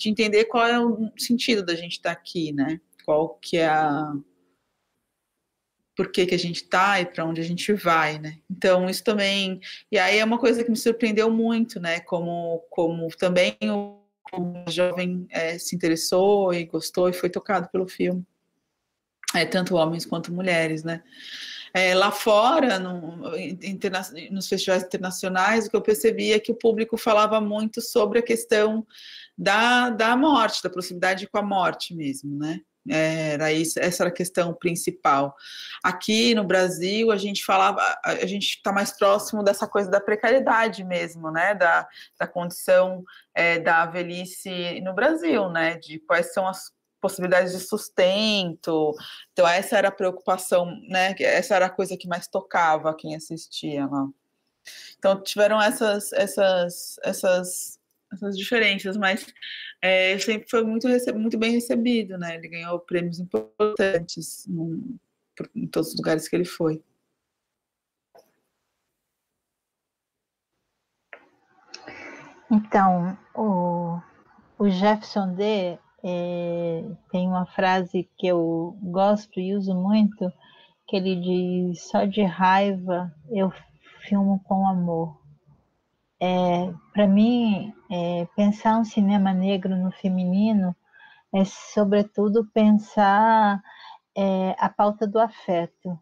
entender qual é o sentido da gente estar aqui, né? Qual que é por que a gente está e para onde a gente vai, né? Então, isso também... E aí é uma coisa que me surpreendeu muito, né? Como também o jovem se interessou e gostou e foi tocado pelo filme. Tanto homens quanto mulheres, né? Lá fora, nos festivais internacionais, o que eu percebi é que o público falava muito sobre a questão da morte, da proximidade com a morte mesmo, né? Essa era a questão principal. Aqui no Brasil, a gente está mais próximo dessa coisa da precariedade mesmo, né? Da condição da velhice no Brasil, né? De quais são as possibilidades de sustento. Então, essa era a preocupação, né? Essa era a coisa que mais tocava quem assistia lá. Então, tiveram essas diferenças, mas sempre foi muito bem recebido, né? Ele ganhou prêmios importantes em todos os lugares que ele foi. Então, o Jefferson D. Tem uma frase que eu gosto e uso muito, que ele diz: só de raiva eu filmo com amor. Para mim, pensar um cinema negro no feminino é, sobretudo, pensar a pauta do afeto.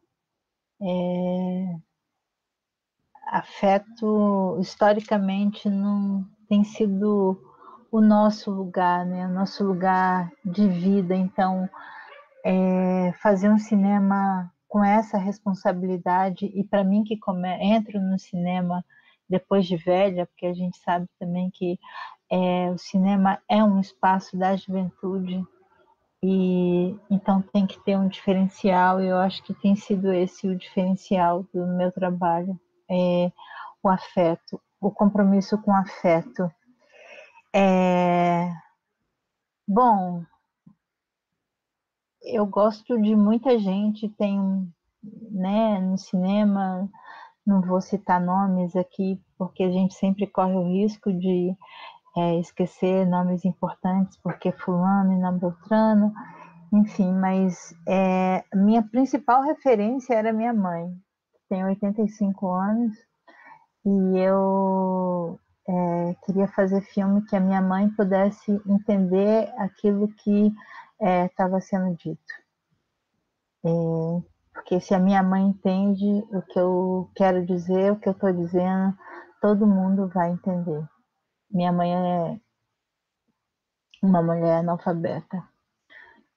Afeto, historicamente, não tem sido o nosso lugar, né? O nosso lugar de vida. Então, fazer um cinema com essa responsabilidade, e para mim que entro no cinema depois de velha, porque a gente sabe também que o cinema é um espaço da juventude, e então tem que ter um diferencial, e eu acho que tem sido esse o diferencial do meu trabalho, o afeto, o compromisso com o afeto. Bom, eu gosto de muita gente, tem, né, no cinema, não vou citar nomes aqui, porque a gente sempre corre o risco de esquecer nomes importantes, porque fulano e não Beltrano, enfim, mas minha principal referência era minha mãe, que tem 85 anos, e eu queria fazer filme que a minha mãe pudesse entender aquilo que estava sendo dito. Porque se a minha mãe entende o que eu quero dizer, o que eu estou dizendo, todo mundo vai entender. Minha mãe é uma mulher analfabeta,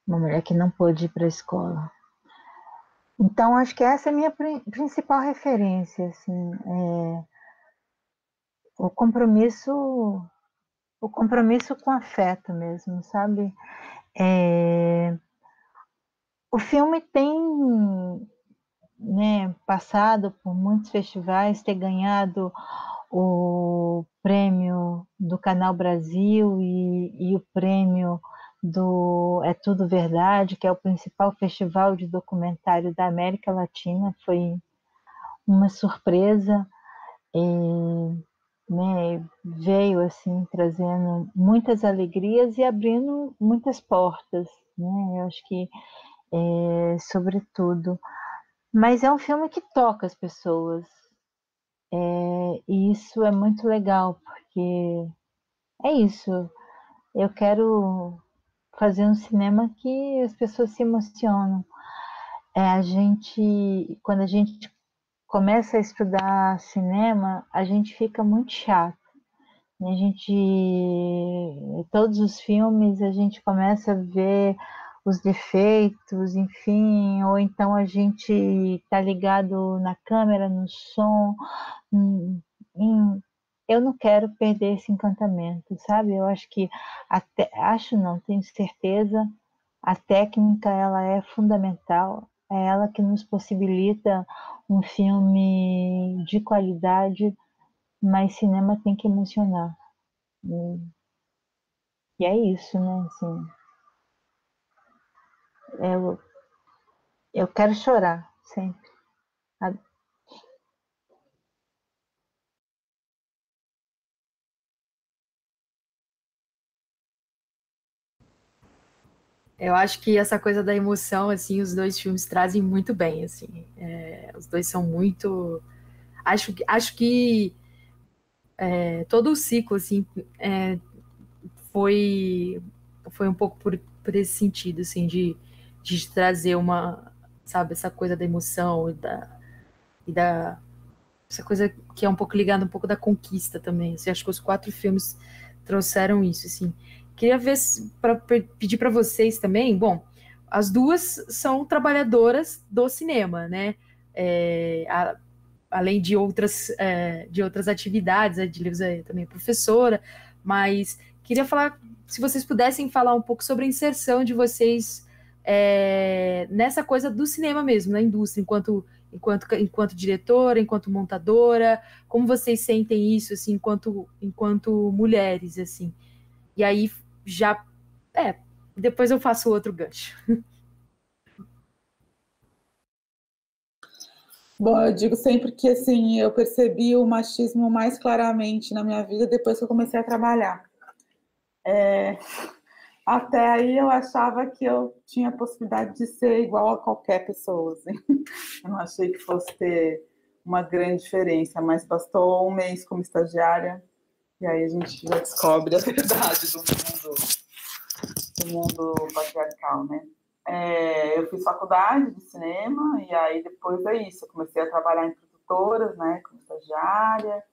uma mulher que não pôde ir para a escola. Então, acho que essa é a minha principal referência, assim, o compromisso com afeto mesmo, sabe? O filme tem, né, passado por muitos festivais, ter ganhado o prêmio do Canal Brasil e o prêmio do É Tudo Verdade, que é o principal festival de documentário da América Latina. Foi uma surpresa, né, veio assim trazendo muitas alegrias e abrindo muitas portas, né? Eu acho que sobretudo, mas é um filme que toca as pessoas, e isso é muito legal, porque é isso, eu quero fazer um cinema que as pessoas se emocionam. Quando a gente começa a estudar cinema, a gente fica muito chato. Todos os filmes, a gente começa a ver os defeitos, enfim, ou então a gente está ligado na câmera, no som. Eu não quero perder esse encantamento, sabe? Eu acho que, tenho certeza, a técnica, ela é fundamental, é ela que nos possibilita um filme de qualidade, mas cinema tem que emocionar. E é isso, né? Assim, eu quero chorar sempre. Eu acho que essa coisa da emoção, assim, os dois filmes trazem muito bem, assim. Os dois são muito... Acho que todo o ciclo, assim, foi um pouco por esse sentido, assim, de trazer uma, sabe, essa coisa da emoção e da essa coisa que é um pouco ligada um pouco da conquista também. Assim, acho que os 4 filmes trouxeram isso, assim. Queria ver pedir para vocês também. Bom, as duas são trabalhadoras do cinema, né? Além de outras atividades, a Edileuza é também professora, mas queria falar, se vocês pudessem falar um pouco sobre a inserção de vocês nessa coisa do cinema mesmo, na indústria, enquanto diretora, enquanto montadora, como vocês sentem isso, assim, enquanto mulheres, assim. E aí, já, depois eu faço outro gancho. Bom, eu digo sempre que, assim, eu percebi o machismo mais claramente na minha vida depois que eu comecei a trabalhar. Até aí eu achava que eu tinha a possibilidade de ser igual a qualquer pessoa, assim. Eu não achei que fosse ter uma grande diferença, mas bastou um mês como estagiária e aí a gente já descobre a verdade do mundo patriarcal, né? Eu fiz faculdade de cinema e aí depois é isso, eu comecei a trabalhar em produtoras, né, como estagiária.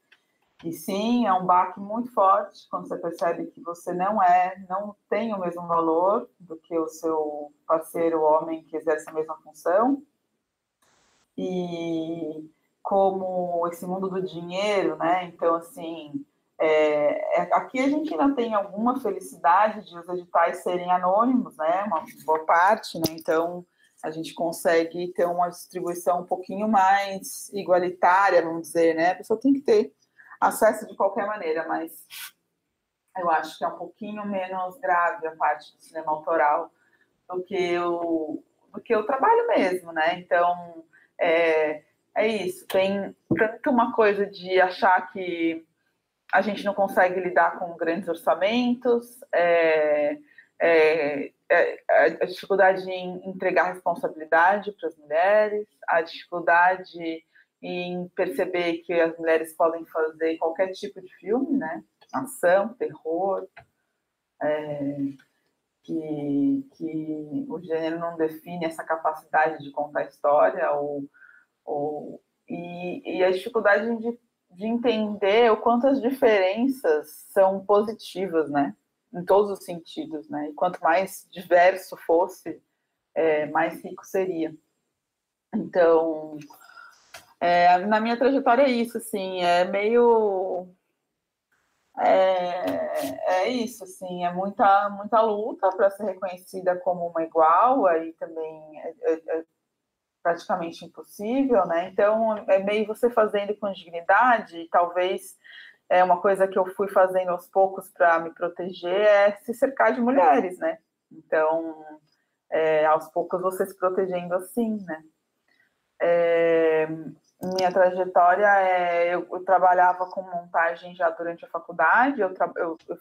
E sim, é um baque muito forte quando você percebe que você não tem o mesmo valor do que o seu parceiro homem que exerce a mesma função. E como esse mundo do dinheiro, né? Então, assim, aqui a gente ainda tem alguma felicidade de os editais serem anônimos, né? Uma boa parte, né? Então, a gente consegue ter uma distribuição um pouquinho mais igualitária, vamos dizer, né? A pessoa tem que ter acesso de qualquer maneira, mas eu acho que é um pouquinho menos grave a parte do cinema autoral do que o trabalho mesmo, né? Então, é isso. Tem tanto uma coisa de achar que a gente não consegue lidar com grandes orçamentos, a dificuldade em entregar responsabilidade para as mulheres, a dificuldade em perceber que as mulheres podem fazer qualquer tipo de filme, né? Ação, terror, que o gênero não define essa capacidade de contar história, e a dificuldade de entender o quanto as diferenças são positivas, né? Em todos os sentidos, né? E quanto mais diverso fosse, mais rico seria. Então, na minha trajetória é isso, assim, é isso, assim, é muita luta para ser reconhecida como uma igual, aí também é praticamente impossível, né? Então, é meio você fazendo com dignidade, e talvez uma coisa que eu fui fazendo aos poucos para me proteger é se cercar de mulheres, né? Então, aos poucos você se protegendo assim, né? Minha trajetória eu trabalhava com montagem já durante a faculdade, eu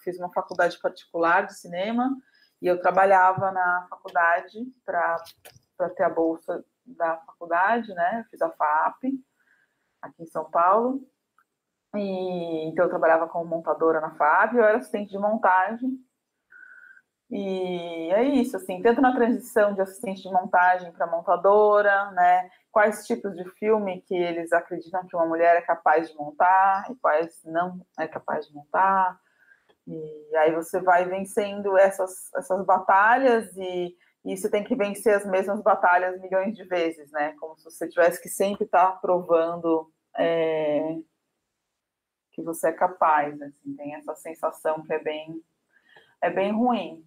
fiz uma faculdade particular de cinema e eu trabalhava na faculdade para ter a bolsa da faculdade, né? Eu fiz a FAP aqui em São Paulo, e então eu trabalhava como montadora na FAP, eu era assistente de montagem. E é isso, assim, tanto na transição de assistente de montagem para montadora, né? Quais tipos de filme que eles acreditam que uma mulher é capaz de montar e quais não é capaz de montar. E aí você vai vencendo essas batalhas e você tem que vencer as mesmas batalhas milhões de vezes, né? Como se você tivesse que sempre estar provando que você é capaz, assim, tem essa sensação que é bem ruim.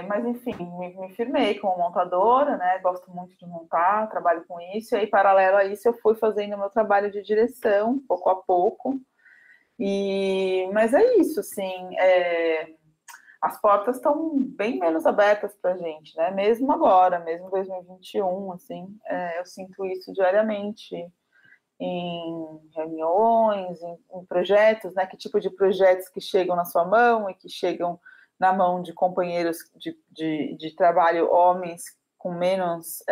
Mas, enfim, me firmei como montadora, né? Gosto muito de montar, trabalho com isso, e aí, paralelo a isso, eu fui fazendo meu trabalho de direção, pouco a pouco. Mas é isso, assim, as portas estão bem menos abertas para a gente, né? Mesmo agora, mesmo em 2021, assim, eu sinto isso diariamente em reuniões, em projetos, né? Que tipo de projetos que chegam na sua mão e que chegam na mão de companheiros de trabalho, homens com menos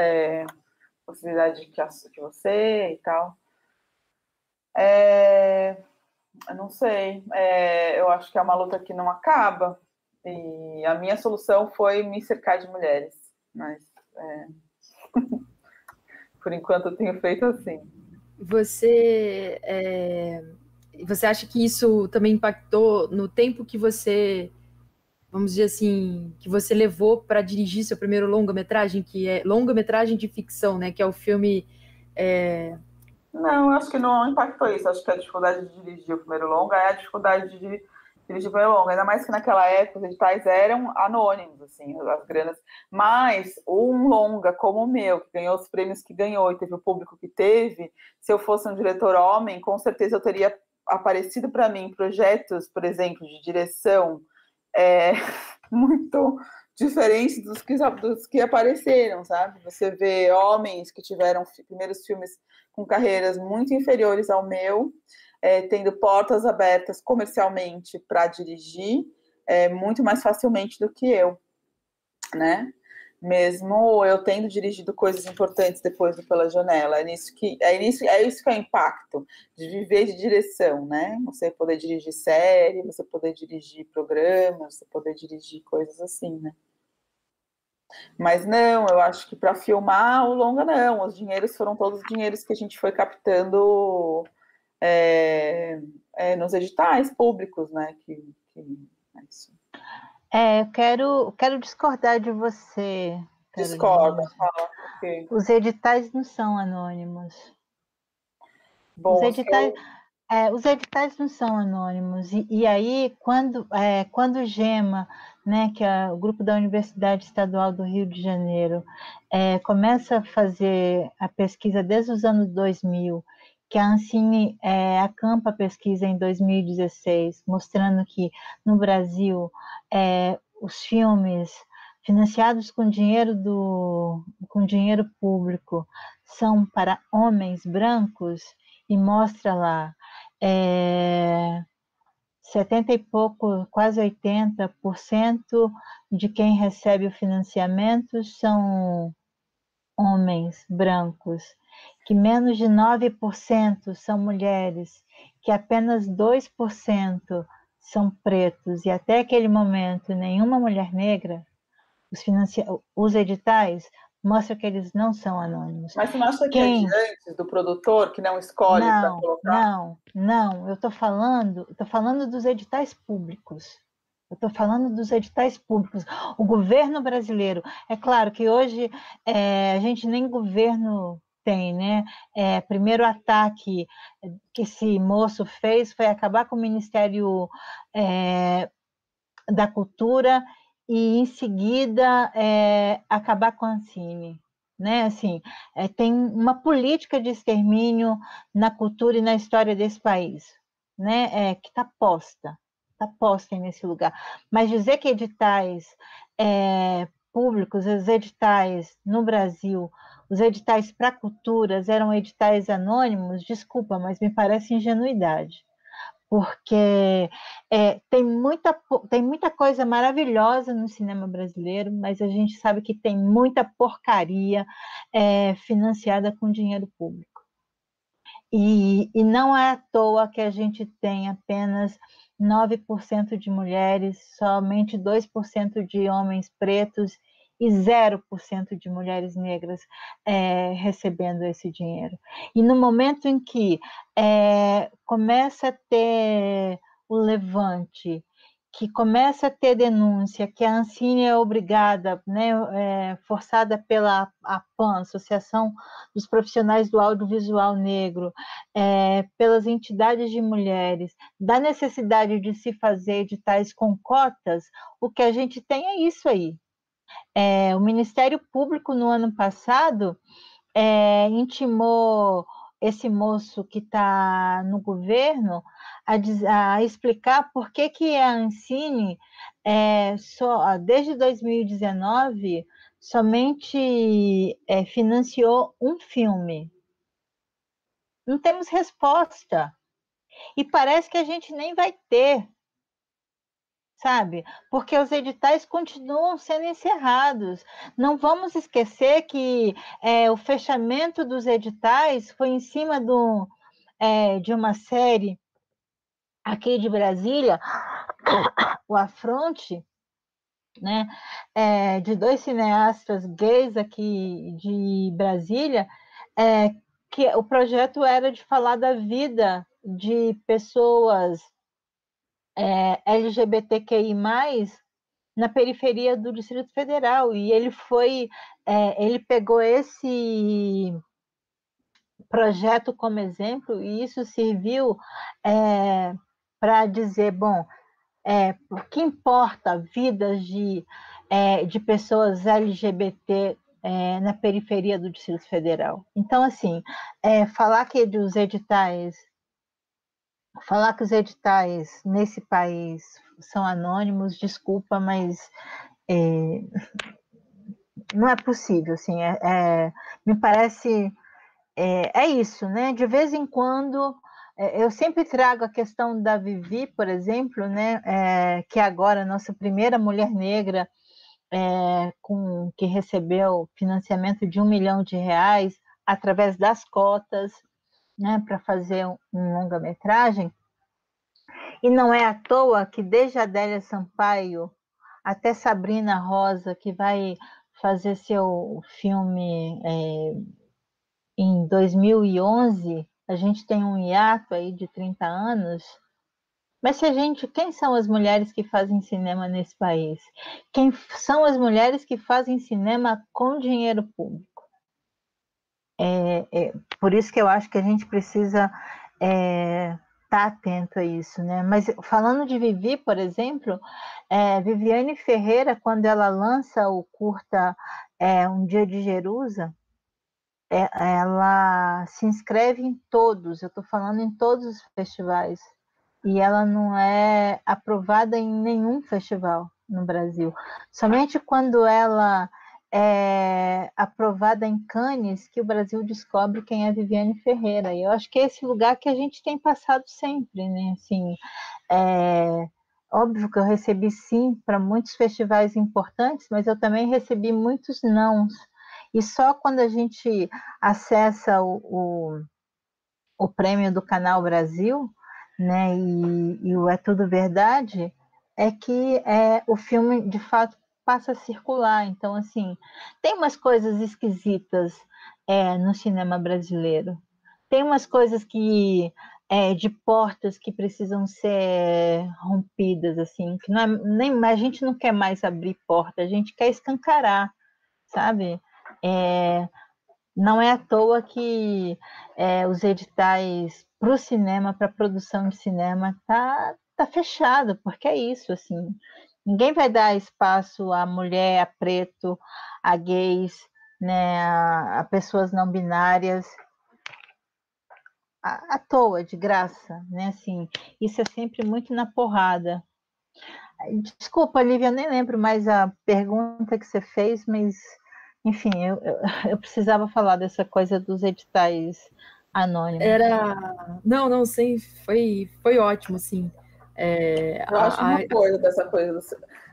possibilidade que você e tal. Eu não sei, eu acho que é uma luta que não acaba, e a minha solução foi me cercar de mulheres, mas por enquanto eu tenho feito assim. Você acha que isso também impactou no tempo que você, vamos dizer assim, que você levou para dirigir seu primeiro longa-metragem, que é longa-metragem de ficção, né? Que é o filme... Não, acho que não impactou isso. Acho que a dificuldade de dirigir o primeiro longa é a dificuldade de dirigir o primeiro longa. Ainda mais que naquela época os editais eram anônimos, assim, as granas. Mas um longa como o meu, que ganhou os prêmios que ganhou e teve o público que teve, se eu fosse um diretor homem, com certeza eu teria aparecido para mim projetos, por exemplo, de direção muito diferentes dos que apareceram, sabe? Você vê homens que tiveram primeiros filmes com carreiras muito inferiores ao meu, tendo portas abertas comercialmente para dirigir, muito mais facilmente do que eu, né? Mesmo eu tendo dirigido coisas importantes depois do Pela Janela, é isso que é o impacto de viver de direção, né? Você poder dirigir série, você poder dirigir programas, você poder dirigir coisas assim, né? Mas não, eu acho que para filmar o longa não, os dinheiros foram todos os dinheiros que a gente foi captando nos editais públicos, né? É isso. Eu quero discordar de você, Carolina. Discorda, fala. Okay. Os editais não são anônimos. Bom, os editais não são anônimos. E aí, quando o GEMA, né, que é o grupo da Universidade Estadual do Rio de Janeiro, começa a fazer a pesquisa desde os anos 2000, que a Ancine acampa a pesquisa em 2016, mostrando que no Brasil os filmes financiados com dinheiro público são para homens brancos, e mostra lá 70 e pouco, quase 80% de quem recebe o financiamento são homens brancos, que menos de 9% são mulheres, que apenas 2% são pretos, e até aquele momento nenhuma mulher negra. Os editais mostram que eles não são anônimos. Mas você não acha que é diante do produtor que não escolhe para colocar? Não. Eu estou falando dos editais públicos. O governo brasileiro. É claro que hoje a gente nem governo tem, né? Primeiro ataque que esse moço fez foi acabar com o Ministério da Cultura e, em seguida, acabar com a Ancine. Né? Assim, tem uma política de extermínio na cultura e na história desse país, né? Que está posta nesse lugar. Mas dizer que editais públicos, os editais no Brasil, os editais para culturas eram editais anônimos, desculpa, mas me parece ingenuidade. Porque tem muita coisa maravilhosa no cinema brasileiro, mas a gente sabe que tem muita porcaria financiada com dinheiro público. E não é à toa que a gente tem apenas 9% de mulheres, somente 2% de homens pretos e 0% de mulheres negras recebendo esse dinheiro. E no momento em que começa a ter o levante, que começa a ter denúncia, que a Ancine é obrigada, né, forçada pela APAN, Associação dos Profissionais do Audiovisual Negro, pelas entidades de mulheres, da necessidade de se fazer editais com cotas, o que a gente tem é isso aí. O Ministério Público, no ano passado, intimou esse moço que está no governo a explicar por que a Ancine desde 2019 somente financiou um filme. Não temos resposta. E parece que a gente nem vai ter, sabe? Porque os editais continuam sendo encerrados. Não vamos esquecer que o fechamento dos editais foi em cima de uma série aqui de Brasília, o Afronte, né? De 2 cineastas gays aqui de Brasília, que o projeto era de falar da vida de pessoas LGBTQI+, na periferia do Distrito Federal, e ele pegou esse projeto como exemplo, e isso serviu para dizer, bom, o que importa vidas de pessoas LGBT na periferia do Distrito Federal. Então, assim, falar que os editais nesse país são anônimos, desculpa, mas não é possível, assim, me parece, isso, né? De vez em quando, eu sempre trago a questão da Vivi, por exemplo, né? Que agora a nossa primeira mulher negra que recebeu financiamento de R$1 milhão através das cotas, né? Para fazer um longa-metragem. E não é à toa que desde a Adélia Sampaio até Sabrina Rosa, que vai fazer seu filme em 2011, a gente tem um hiato aí de 30 anos. Mas quem são as mulheres que fazem cinema nesse país? Quem são as mulheres que fazem cinema com dinheiro público? Por isso que eu acho que a gente precisa estar atento a isso, né? Mas falando de Vivi, por exemplo, Viviane Ferreira, quando ela lança o curta Um Dia de Jerusa, ela se inscreve em todos, eu estou falando em todos os festivais, e ela não é aprovada em nenhum festival no Brasil. Somente quando ela é aprovada em Cannes que o Brasil descobre quem é Viviane Ferreira. E eu acho que é esse lugar que a gente tem passado sempre, né? Assim, óbvio que eu recebi sim para muitos festivais importantes, mas eu também recebi muitos nãos. E só quando a gente acessa o prêmio do Canal Brasil, né, e o É Tudo Verdade, é que o filme, de fato, passa a circular. Então, assim, tem umas coisas esquisitas no cinema brasileiro. Tem umas coisas de portas que precisam ser rompidas, assim, que a gente não quer mais abrir porta, a gente quer escancarar, sabe? Não é à toa que os editais para o cinema, para a produção de cinema, tá fechado, porque é isso, assim. Ninguém vai dar espaço à mulher, a preto, a gays, né, a pessoas não binárias, à toa, de graça, né, assim. Isso é sempre muito na porrada. Desculpa, Lívia, eu nem lembro mais a pergunta que você fez, mas, enfim, eu precisava falar dessa coisa dos editais anônimos. Não, sim, foi ótimo, assim. Eu acho uma coisa dessa coisa.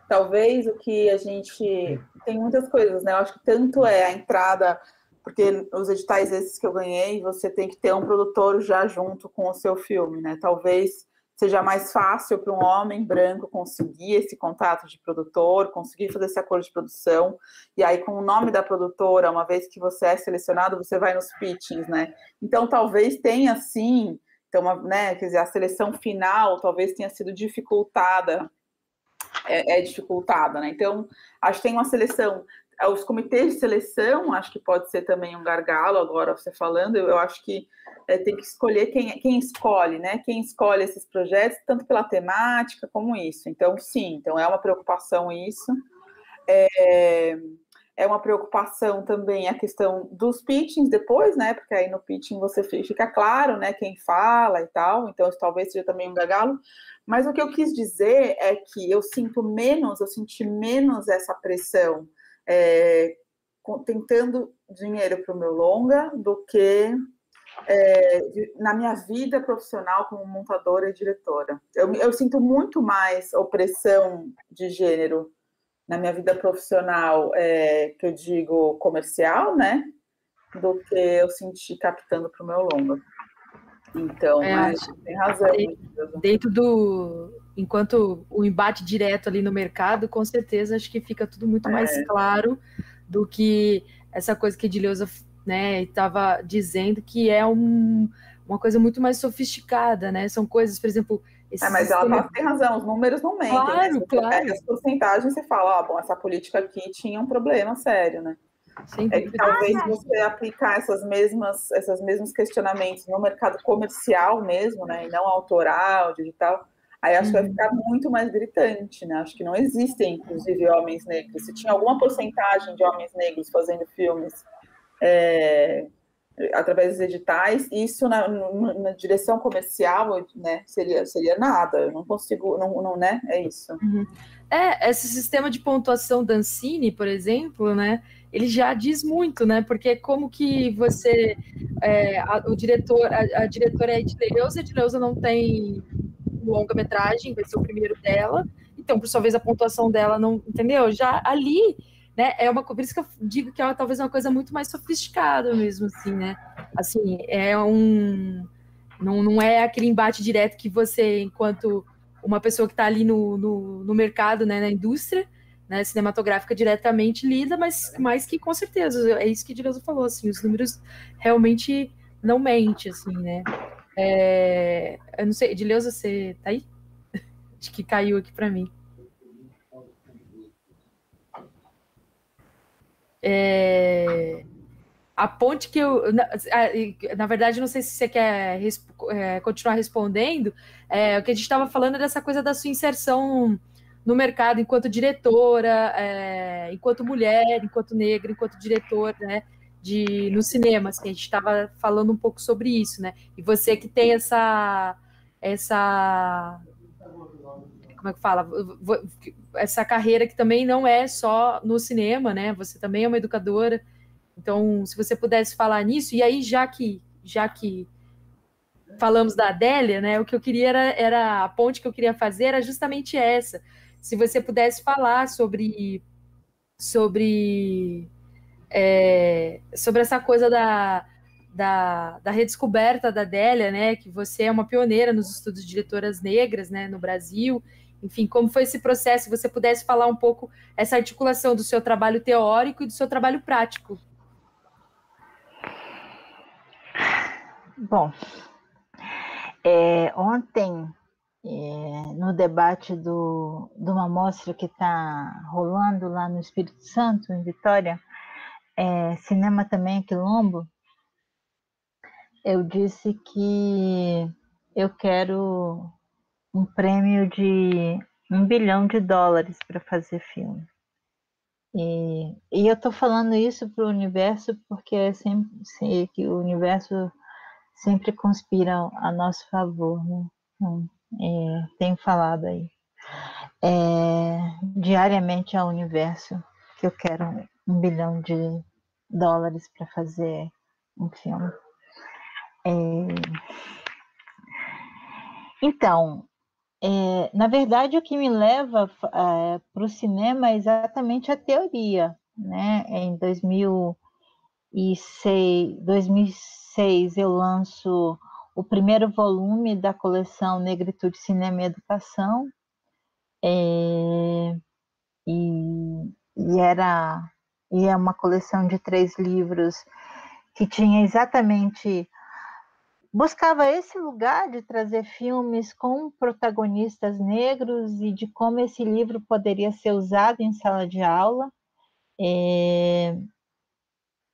Talvez o que a gente... Tem muitas coisas, né? Eu acho que tanto a entrada... Porque os editais esses que eu ganhei, você tem que ter um produtor já junto com o seu filme, né? Talvez seja mais fácil para um homem branco conseguir esse contato de produtor, conseguir fazer esse acordo de produção, e aí com o nome da produtora, uma vez que você é selecionado, você vai nos pitchings, né? Então, talvez tenha, sim, então, né, quer dizer, a seleção final talvez tenha sido dificultada, dificultada, né? Então, acho que tem uma seleção... Os comitês de seleção, acho que pode ser também um gargalo, agora você falando, eu acho que tem que escolher quem escolhe, né? Quem escolhe esses projetos, tanto pela temática como isso. Então, sim, então é uma preocupação isso. é uma preocupação também a questão dos pitchings depois, né? Porque aí no pitching você fica claro, né? Quem fala e tal. Então, isso talvez seja também um gargalo. Mas o que eu quis dizer é que eu senti menos essa pressão tentando dinheiro para o meu longa do que na minha vida profissional como montadora e diretora. Eu sinto muito mais opressão de gênero na minha vida profissional, que eu digo comercial, né? Do que eu senti captando para o meu longa. Então, tem razão. Dentro do... Enquanto o embate direto ali no mercado, com certeza, acho que fica tudo muito mais claro do que essa coisa que a Edileuza, né, estava dizendo, que é uma coisa muito mais sofisticada, né? São coisas, por exemplo... mas ela tem razão, os números não mentem. Claro, né? claro. Pega as porcentagens e você fala, bom, essa política aqui tinha um problema sério, né? Que talvez você aplicar esses mesmos questionamentos no mercado comercial mesmo, né, e não autoral, digital, aí acho que vai ficar muito mais gritante, né? Acho que não existem, inclusive, homens negros. Se tinha alguma porcentagem de homens negros fazendo filmes através dos editais, isso na direção comercial, né, seria nada. Eu não consigo, não, né? É isso. Esse sistema de pontuação da Ancine, por exemplo, né, ele já diz muito, né, porque como que você, a diretora é a Edileuza não tem longa-metragem, vai ser o primeiro dela, então, por sua vez, a pontuação dela não, entendeu? Já ali, né, por isso que eu digo que é talvez uma coisa muito mais sofisticada mesmo, assim, né, assim, não é aquele embate direto que você, enquanto uma pessoa que está ali no mercado, né, na indústria, né, cinematográfica diretamente lida, mas que com certeza, é isso que a Edileuza falou, assim, os números realmente não mentem, assim, né. Eu não sei, Edileuza, você tá aí? Acho que caiu aqui para mim. A ponte que eu... Na verdade, não sei se você quer continuar respondendo, o que a gente estava falando é dessa coisa da sua inserção no mercado enquanto diretora, enquanto mulher, enquanto negra, enquanto diretora, né, no cinema, assim, a gente estava falando um pouco sobre isso, né? E você que tem essa como é que fala? Essa carreira que também não é só no cinema, né? Você também é uma educadora. Então, se você pudesse falar nisso, e aí, já que falamos da Adélia, né? O que eu queria era a ponte que eu queria fazer era justamente essa. Se você pudesse falar sobre essa coisa da redescoberta da Adélia, né? Que você é uma pioneira nos estudos de diretoras negras, né? No Brasil. Enfim, como foi esse processo? Se você pudesse falar um pouco essa articulação do seu trabalho teórico e do seu trabalho prático. Bom, ontem, no debate de uma mostra que está rolando lá no Espírito Santo, em Vitória, Cinema Também é Quilombo, eu disse que eu quero um prêmio de $1 bilhão para fazer filme. E eu estou falando isso para o universo porque sei que o universo sempre conspira a nosso favor, né? Então, tenho falado aí diariamente ao universo que eu quero $1 bilhão para fazer um filme. Então, na verdade, o que me leva para o cinema é exatamente a teoria, né? Em 2006 eu lanço o primeiro volume da coleção Negritude, Cinema e Educação, e é uma coleção de 3 livros que tinha exatamente... Buscava esse lugar de trazer filmes com protagonistas negros e de como esse livro poderia ser usado em sala de aula.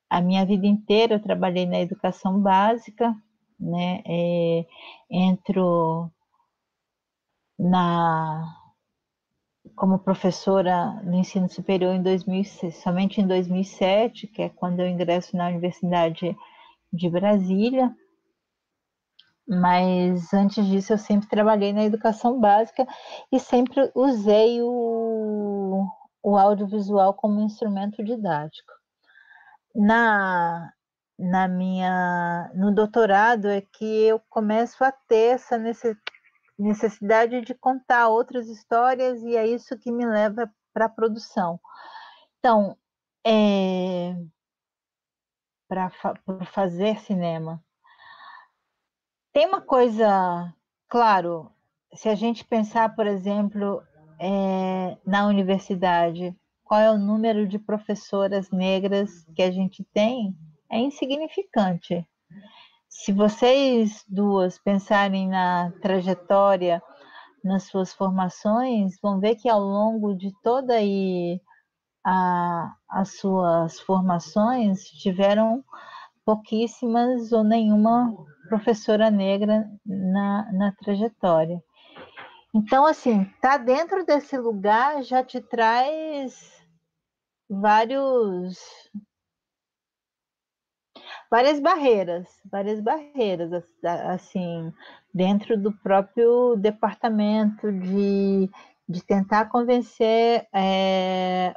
A minha vida inteira eu trabalhei na educação básica, né? Entro como professora no ensino superior em 2006, somente em 2007, que é quando eu ingresso na Universidade de Brasília. Mas antes disso eu sempre trabalhei na educação básica e sempre usei o audiovisual como instrumento didático. No doutorado é que eu começo a ter essa necessidade de contar outras histórias e é isso que me leva para a produção. Então, para fazer cinema. Tem uma coisa, claro, se a gente pensar, por exemplo, na universidade, qual é o número de professoras negras que a gente tem? É insignificante. Se vocês duas pensarem na trajetória, nas suas formações, vão ver que ao longo de toda as suas formações tiveram pouquíssimas ou nenhuma professora negra na trajetória. Então, assim, tá dentro desse lugar já te traz várias barreiras, assim, dentro do próprio departamento de tentar convencer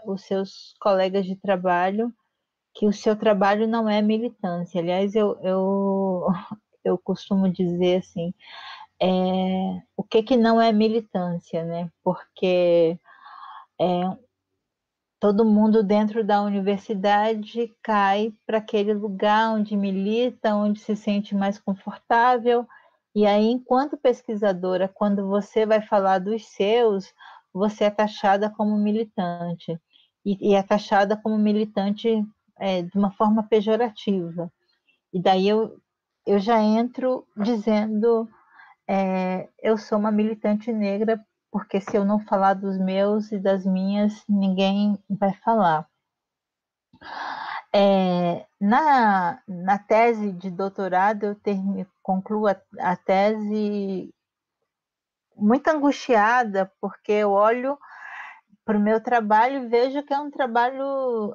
os seus colegas de trabalho que o seu trabalho não é militância. Aliás, eu costumo dizer assim, o que não é militância, né? Porque todo mundo dentro da universidade cai para aquele lugar onde milita, onde se sente mais confortável. E aí, enquanto pesquisadora, quando você vai falar dos seus, você é taxada como militante. E é taxada como militante de uma forma pejorativa. E daí eu já entro dizendo eu sou uma militante negra, porque se eu não falar dos meus e das minhas, ninguém vai falar. Na tese de doutorado, eu concluo a tese muito angustiada, porque eu olho para o meu trabalho e vejo que é um trabalho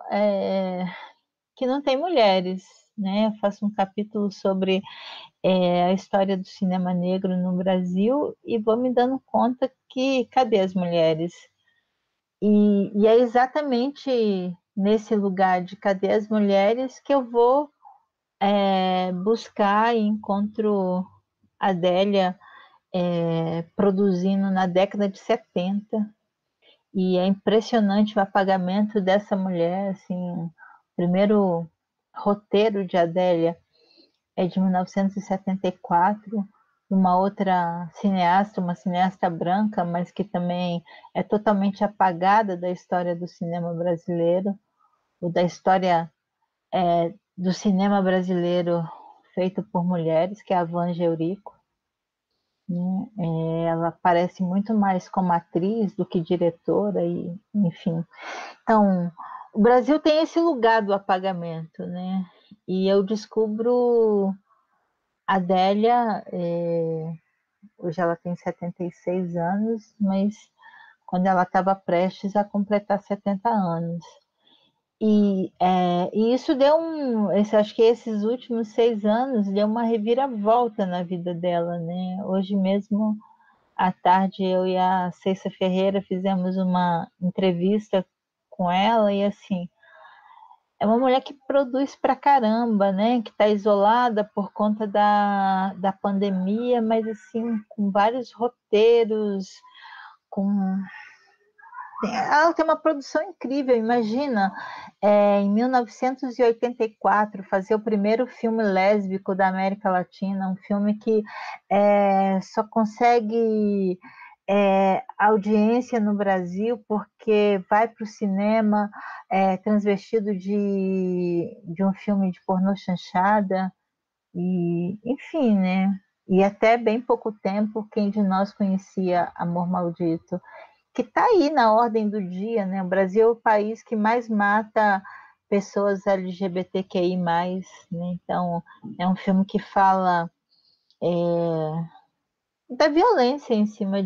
que não tem mulheres, né? Eu faço um capítulo sobre a história do cinema negro no Brasil e vou me dando conta que cadê as mulheres? E é exatamente nesse lugar de cadê as mulheres que eu vou buscar e encontro a Adélia produzindo na década de 70. E é impressionante o apagamento dessa mulher, assim, o primeiro roteiro de Adélia é de 1974, uma outra cineasta, uma cineasta branca, mas que também é totalmente apagada da história do cinema brasileiro, ou da história do cinema brasileiro feito por mulheres, que é a Vanja Eurico. Né? Ela aparece muito mais como atriz do que diretora, e, enfim. Então, o Brasil tem esse lugar do apagamento, né? E eu descubro a Adélia, hoje ela tem 76 anos, mas quando ela estava prestes a completar 70 anos. E isso deu acho que esses últimos 6 anos deu uma reviravolta na vida dela, né? Hoje mesmo, à tarde, eu e a Ceissa Ferreira fizemos uma entrevista com ela e, assim, é uma mulher que produz pra caramba, né? Que está isolada por conta da pandemia, mas, assim, com vários roteiros, ela tem uma produção incrível, imagina, em 1984, fazer o primeiro filme lésbico da América Latina, um filme que só consegue audiência no Brasil porque vai para o cinema transvestido de um filme de pornô chanchada, e, enfim, né? E até bem pouco tempo, quem de nós conhecia Amor Maldito? Que está aí na ordem do dia, né? O Brasil é o país que mais mata pessoas LGBTQI+, né? Então, é um filme que fala da violência em cima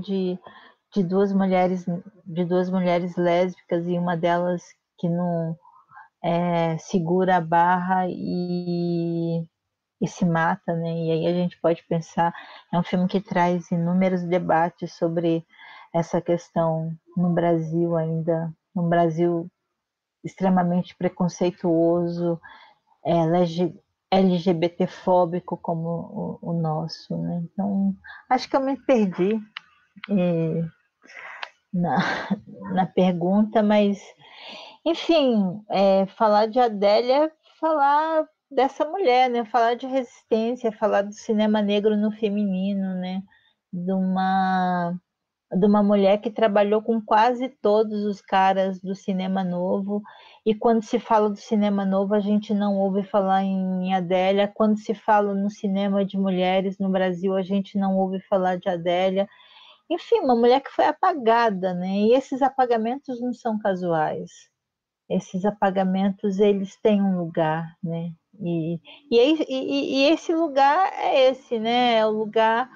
de duas mulheres lésbicas e uma delas que não segura a barra e se mata, né? E aí a gente pode pensar, é um filme que traz inúmeros debates sobre essa questão no Brasil ainda, no Brasil extremamente preconceituoso, LGBTfóbico como o nosso, né? Então, acho que eu me perdi na, na pergunta, mas, enfim, falar de Adélia é falar dessa mulher, né? Falar de resistência, falar do cinema negro no feminino, né? De uma mulher que trabalhou com quase todos os caras do cinema novo, e quando se fala do cinema novo, a gente não ouve falar em Adélia. Quando se fala no cinema de mulheres no Brasil, a gente não ouve falar de Adélia. Enfim, uma mulher que foi apagada, né? E esses apagamentos não são casuais. Esses apagamentos, eles têm um lugar, né? E esse lugar é esse, né? É o lugar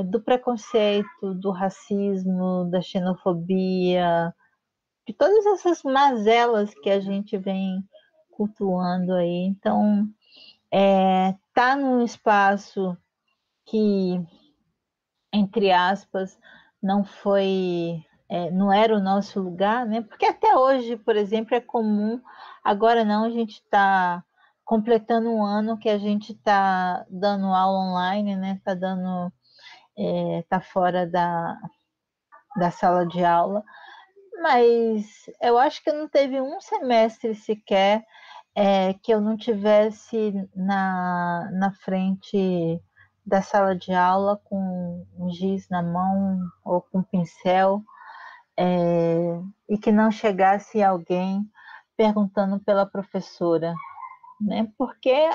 do preconceito, do racismo, da xenofobia, de todas essas mazelas que a gente vem cultuando aí. Então, tá num espaço que, entre aspas, não era o nosso lugar, né? Porque até hoje, por exemplo, é comum, agora não, a gente está completando um ano que a gente está dando aula online, né? Tá fora da sala de aula, mas eu acho que não teve um semestre sequer que eu não tivesse na frente da sala de aula com um giz na mão ou com um pincel, e que não chegasse alguém perguntando pela professora, né? Porque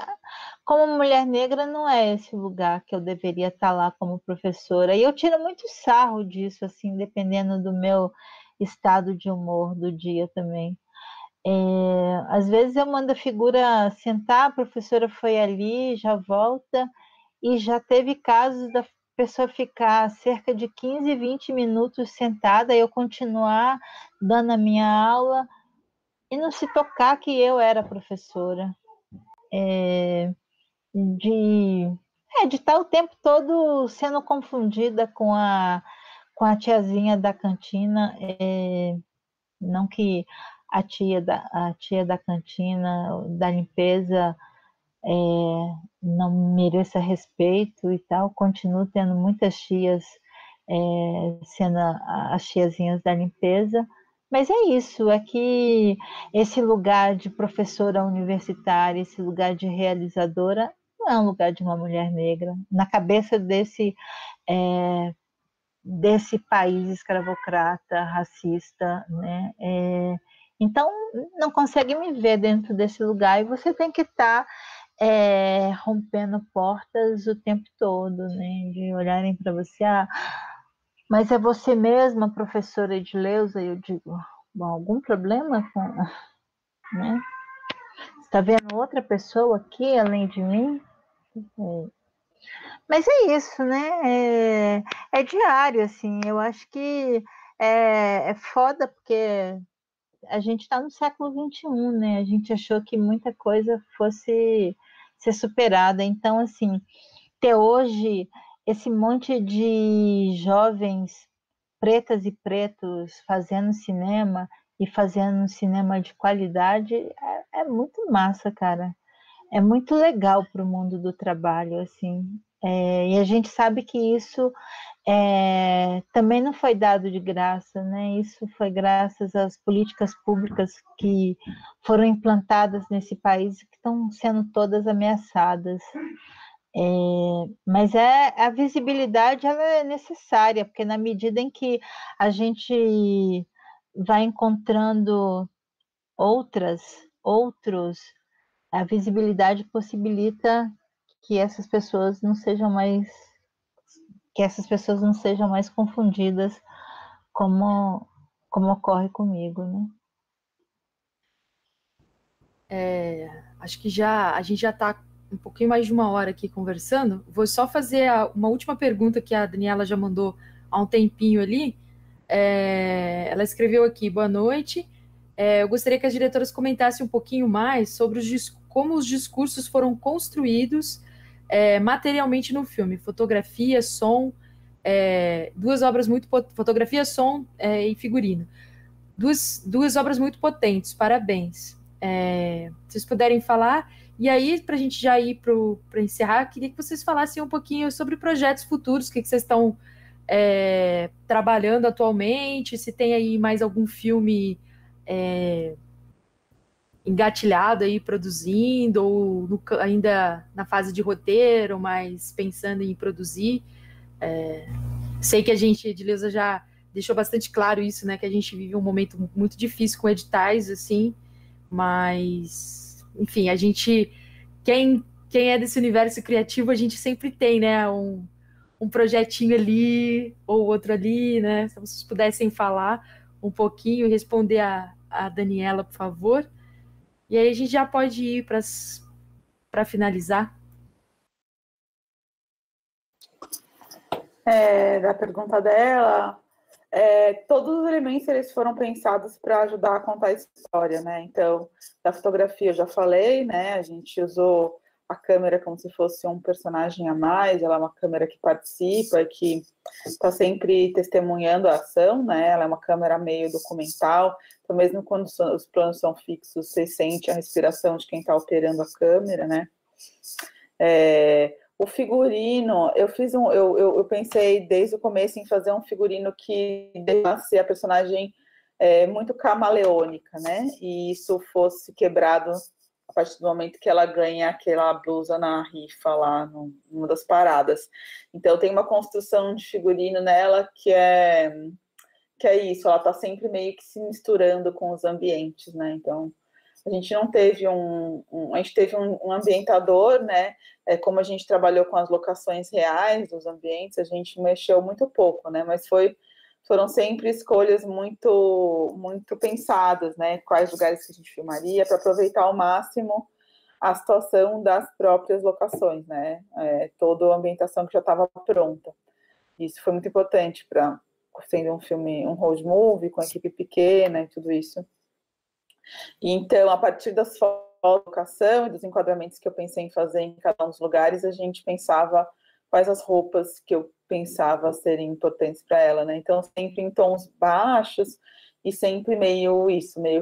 como mulher negra não é esse lugar que eu deveria estar lá como professora. E eu tiro muito sarro disso, assim, dependendo do meu estado de humor do dia também. Às vezes eu mando a figura sentar, a professora foi ali, já volta, e já teve casos da pessoa ficar cerca de 15, 20 minutos sentada e eu continuar dando a minha aula e não se tocar que eu era professora. De estar o tempo todo sendo confundida com a tiazinha da cantina, não que a tia da cantina, da limpeza, não mereça respeito e tal, continuo tendo muitas tias sendo as tiazinhas da limpeza, mas é isso, é que esse lugar de professora universitária, esse lugar de realizadora, não é um lugar de uma mulher negra. Na cabeça desse país escravocrata, racista, né? Então, não consegue me ver dentro desse lugar, e você tem que estar rompendo portas o tempo todo, né? De olharem para você, mas é você mesma, professora Edileuza? E eu digo, bom, algum problema com, né? Está vendo outra pessoa aqui além de mim? Mas é isso, né? É diário, assim. Eu acho que é foda porque a gente está no século XXI, né? A gente achou que muita coisa fosse ser superada. Então, assim, até hoje, esse monte de jovens pretas e pretos fazendo cinema e fazendo cinema de qualidade é muito massa, cara. É muito legal para o mundo do trabalho, assim. E a gente sabe que isso também não foi dado de graça, né? Isso foi graças às políticas públicas que foram implantadas nesse país e que estão sendo todas ameaçadas. Mas a visibilidade ela é necessária, porque na medida em que a gente vai encontrando outros, a visibilidade possibilita que essas pessoas não sejam mais confundidas como ocorre comigo, né? Acho que a gente já está um pouquinho mais de uma hora aqui conversando. Vou só fazer uma última pergunta que a Daniela já mandou há um tempinho ali. Ela escreveu aqui: boa noite. Eu gostaria que as diretoras comentassem um pouquinho mais sobre como os discursos foram construídos materialmente no filme. Fotografia, som, duas obras muito... Fotografia, som e figurino. Duas obras muito potentes, parabéns. Se vocês puderem falar. E aí, para a gente já ir para encerrar, queria que vocês falassem um pouquinho sobre projetos futuros, o que vocês estão trabalhando atualmente, se tem aí mais algum filme engatilhado aí, produzindo, ou ainda na fase de roteiro, mas pensando em produzir. Sei que a gente, Edileuza, já deixou bastante claro isso, né, que a gente vive um momento muito difícil com editais, assim, mas, enfim, a gente, quem é desse universo criativo, a gente sempre tem, né, um projetinho ali, ou outro ali, né, se vocês pudessem falar um pouquinho, responder a Daniela, por favor, e aí a gente já pode ir para finalizar. Da pergunta dela, todos os elementos eles foram pensados para ajudar a contar a história, né? Então, da fotografia eu já falei, né? A gente usou a câmera como se fosse um personagem a mais, ela é uma câmera que participa, que está sempre testemunhando a ação, né? Ela é uma câmera meio documental, então mesmo quando os planos são fixos, você sente a respiração de quem está operando a câmera, né? O figurino, eu pensei desde o começo em fazer um figurino que deixasse a personagem muito camaleônica, né? E isso fosse quebrado a partir do momento que ela ganha aquela blusa na rifa lá, numa das paradas. Então tem uma construção de figurino nela que é isso, ela tá sempre meio que se misturando com os ambientes, né? Então a gente não teve a gente teve um ambientador, né? Como a gente trabalhou com as locações reais dos ambientes, a gente mexeu muito pouco, né? Mas foram sempre escolhas muito, muito pensadas, né? Quais lugares que a gente filmaria, para aproveitar ao máximo a situação das próprias locações, né? Toda a ambientação que já estava pronta. Isso foi muito importante para sendo um filme, um road movie, com equipe pequena e tudo isso. Então, a partir das fotos de locação e dos enquadramentos que eu pensei em fazer em cada um dos lugares, a gente pensava quais as roupas que eu pensava serem importantes para ela, né? Então, sempre em tons baixos e sempre meio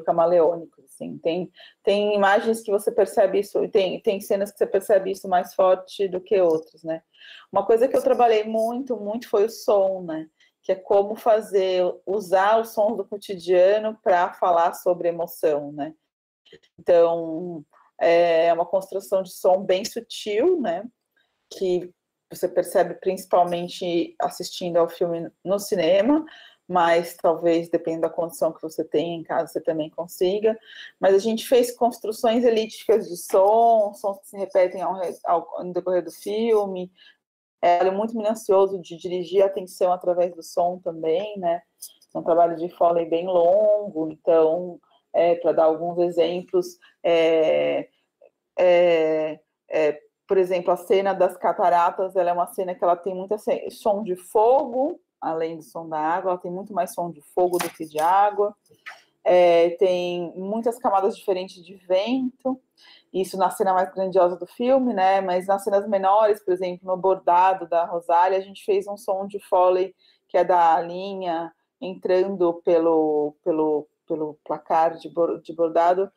camaleônico, assim. Tem imagens que você percebe isso, e tem cenas que você percebe isso mais forte do que outras, né? Uma coisa que eu trabalhei muito, muito foi o som, né? Que é como usar os sons do cotidiano para falar sobre emoção, né? Então, é uma construção de som bem sutil, né? Que você percebe principalmente assistindo ao filme no cinema, mas talvez, dependendo da condição que você tem em casa, você também consiga. Mas a gente fez construções elípticas de sons que se repetem no decorrer do filme. Ele é muito minucioso de dirigir a atenção através do som também, né? É um trabalho de Foley bem longo, então, para dar alguns exemplos, por exemplo, a cena das cataratas, ela é uma cena que ela tem muito som de fogo, além do som da água, ela tem muito mais som de fogo do que de água. Tem muitas camadas diferentes de vento, isso na cena mais grandiosa do filme, né? Mas nas cenas menores, por exemplo, no bordado da Rosália, a gente fez um som de Foley, que é da linha entrando pelo placar de bordado,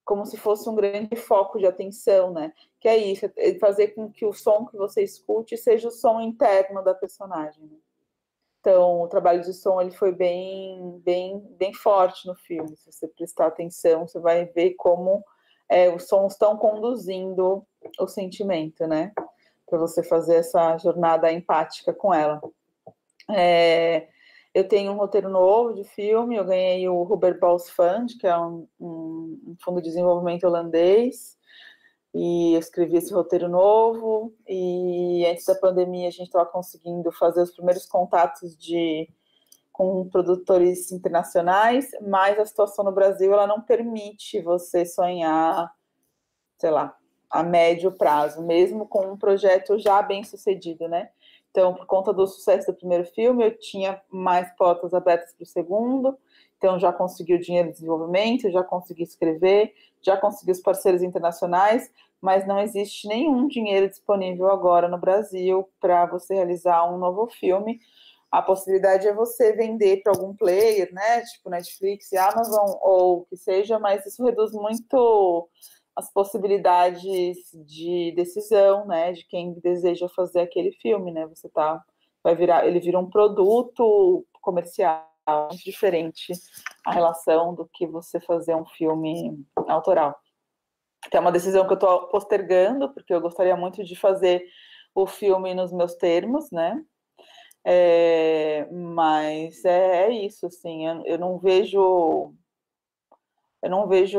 como se fosse um grande foco de atenção, né? Que é isso, fazer com que o som que você escute seja o som interno da personagem, né? Então, o trabalho de som ele foi bem forte no filme. Se você prestar atenção, você vai ver como os sons estão conduzindo o sentimento, né? Para você fazer essa jornada empática com ela. Eu tenho um roteiro novo de filme, eu ganhei o Hubert Bos Fund, que é um fundo de desenvolvimento holandês, e eu escrevi esse roteiro novo, e antes da pandemia a gente estava conseguindo fazer os primeiros contatos com produtores internacionais, mas a situação no Brasil ela não permite você sonhar, sei lá, a médio prazo, mesmo com um projeto já bem sucedido, né? Então, Então, por conta do sucesso do primeiro filme, eu tinha mais portas abertas para o segundo. Então, já consegui o dinheiro de desenvolvimento, já consegui escrever, já consegui os parceiros internacionais, mas não existe nenhum dinheiro disponível agora no Brasil para você realizar um novo filme. A possibilidade é você vender para algum player, né? Tipo Netflix, Amazon ou o que seja, mas isso reduz muito as possibilidades de decisão, né? De quem deseja fazer aquele filme, né? Ele vira um produto comercial muito diferente a relação do que você fazer um filme autoral. Então, é uma decisão que eu estou postergando, porque eu gostaria muito de fazer o filme nos meus termos, né? Mas é isso, assim, eu não vejo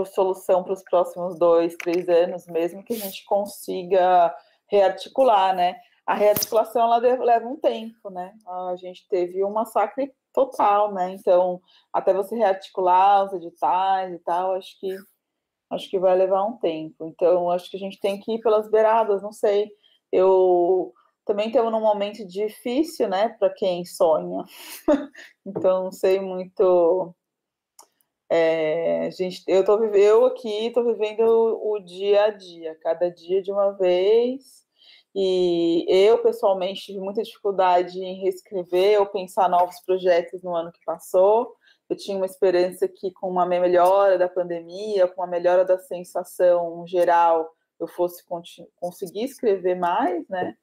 solução para os próximos 2, 3 anos, mesmo que a gente consiga rearticular, né? A rearticulação ela leva um tempo, né? A gente teve um massacre total, né? Então, até você rearticular os editais e tal, acho que vai levar um tempo. Então, acho que a gente tem que ir pelas beiradas, não sei. Eu também estamos num momento difícil, né, para quem sonha. Então, não sei muito. Eu aqui estou vivendo o dia a dia, cada dia de uma vez. E eu, pessoalmente, tive muita dificuldade em reescrever ou pensar novos projetos no ano que passou. Eu tinha uma esperança que, com uma melhora da pandemia, com uma melhora da sensação geral, eu fosse conseguir escrever mais, né?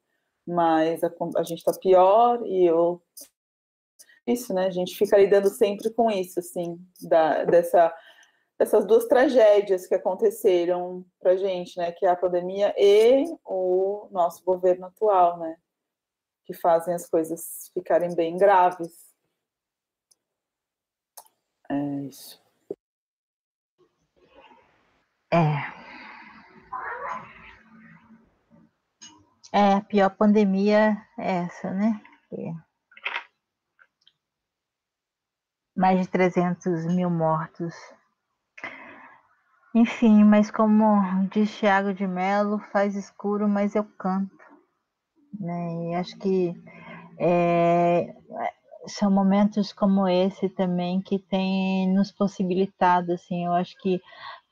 Mas a gente está pior e isso, né? A gente fica lidando sempre com isso, assim, dessas duas tragédias que aconteceram pra gente, né? Que é a pandemia e o nosso governo atual, né? Que fazem as coisas ficarem bem graves. É isso. A pior pandemia é essa, né? Mais de 300 mil mortos. Enfim, mas como diz Thiago de Mello, faz escuro, mas eu canto. Né? E acho que são momentos como esse também que tem nos possibilitado, assim, eu acho que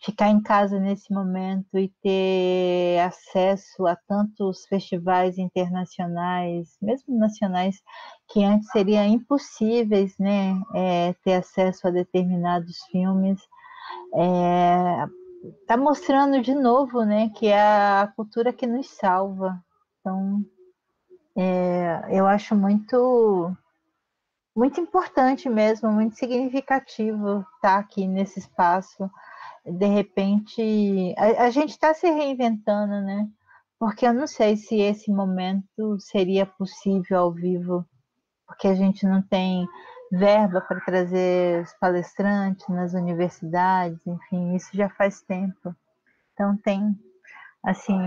ficar em casa nesse momento e ter acesso a tantos festivais internacionais, mesmo nacionais, que antes seriam impossíveis, né, ter acesso a determinados filmes, está mostrando de novo, né, que é a cultura que nos salva. Então, eu acho muito importante mesmo, muito significativo estar aqui nesse espaço. De repente, a gente está se reinventando, né? Porque eu não sei se esse momento seria possível ao vivo, porque a gente não tem verba para trazer os palestrantes nas universidades, enfim, isso já faz tempo. Então tem, assim,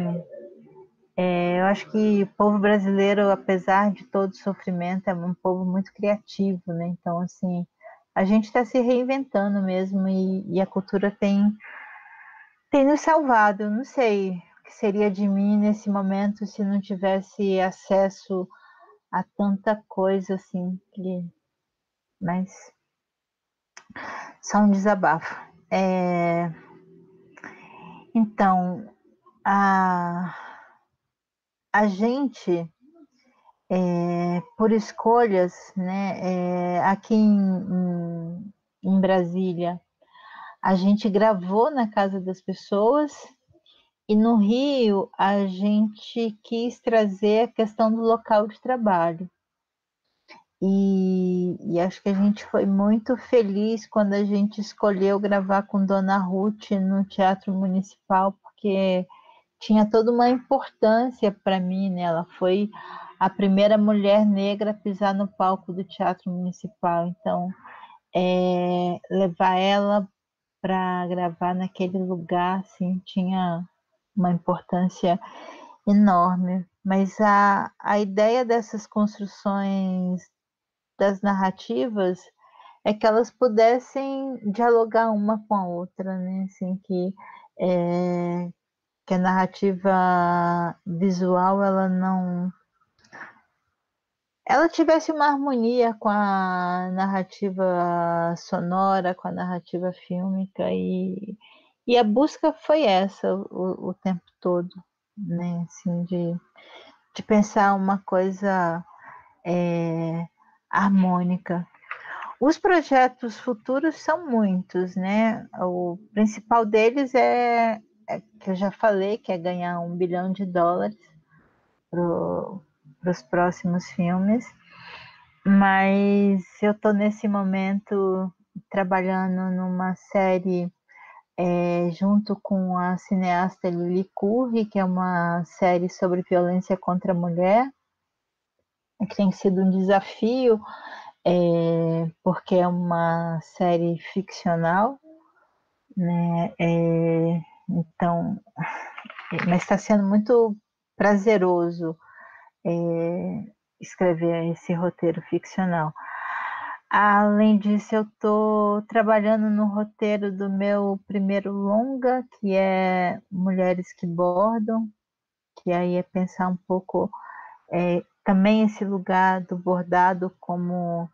eu acho que o povo brasileiro, apesar de todo sofrimento, é um povo muito criativo, né? Então, assim, a gente está se reinventando mesmo e a cultura tem nos salvado. Eu não sei o que seria de mim nesse momento se não tivesse acesso a tanta coisa, assim, mas só um desabafo. Então, a gente por escolhas, né, aqui em Brasília, a gente gravou na casa das pessoas e no Rio a gente quis trazer a questão do local de trabalho. E acho que a gente foi muito feliz quando a gente escolheu gravar com Dona Ruth no Teatro Municipal, porque tinha toda uma importância para mim, né? Ela foi a primeira mulher negra a pisar no palco do Teatro Municipal. Então, levar ela para gravar naquele lugar, assim, tinha uma importância enorme. Mas a ideia dessas construções das narrativas é que elas pudessem dialogar uma com a outra, né? Assim, que a narrativa visual ela ela tivesse uma harmonia com a narrativa sonora, com a narrativa fílmica, e a busca foi essa o tempo todo, né? Assim, de pensar uma coisa harmônica. Os projetos futuros são muitos, né? O principal deles é que eu já falei, que é ganhar US$1 bilhão para os próximos filmes, mas eu estou nesse momento trabalhando numa série junto com a cineasta Lily Curry, que é uma série sobre violência contra a mulher, que tem sido um desafio, porque é uma série ficcional, né? Então, mas está sendo muito prazeroso escrever esse roteiro ficcional. Além disso, eu estou trabalhando no roteiro do meu primeiro longa, que é Mulheres que Bordam, que aí é pensar um pouco também esse lugar do bordado como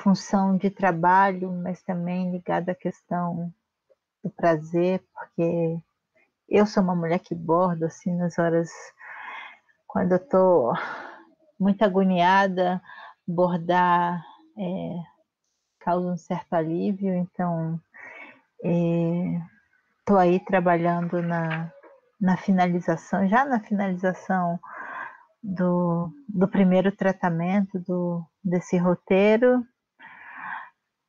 função de trabalho, mas também ligada à questão do prazer, porque eu sou uma mulher que bordo, assim, nas horas quando eu estou muito agoniada, bordar causa um certo alívio, então estou aí trabalhando na finalização, já na finalização do primeiro tratamento desse roteiro.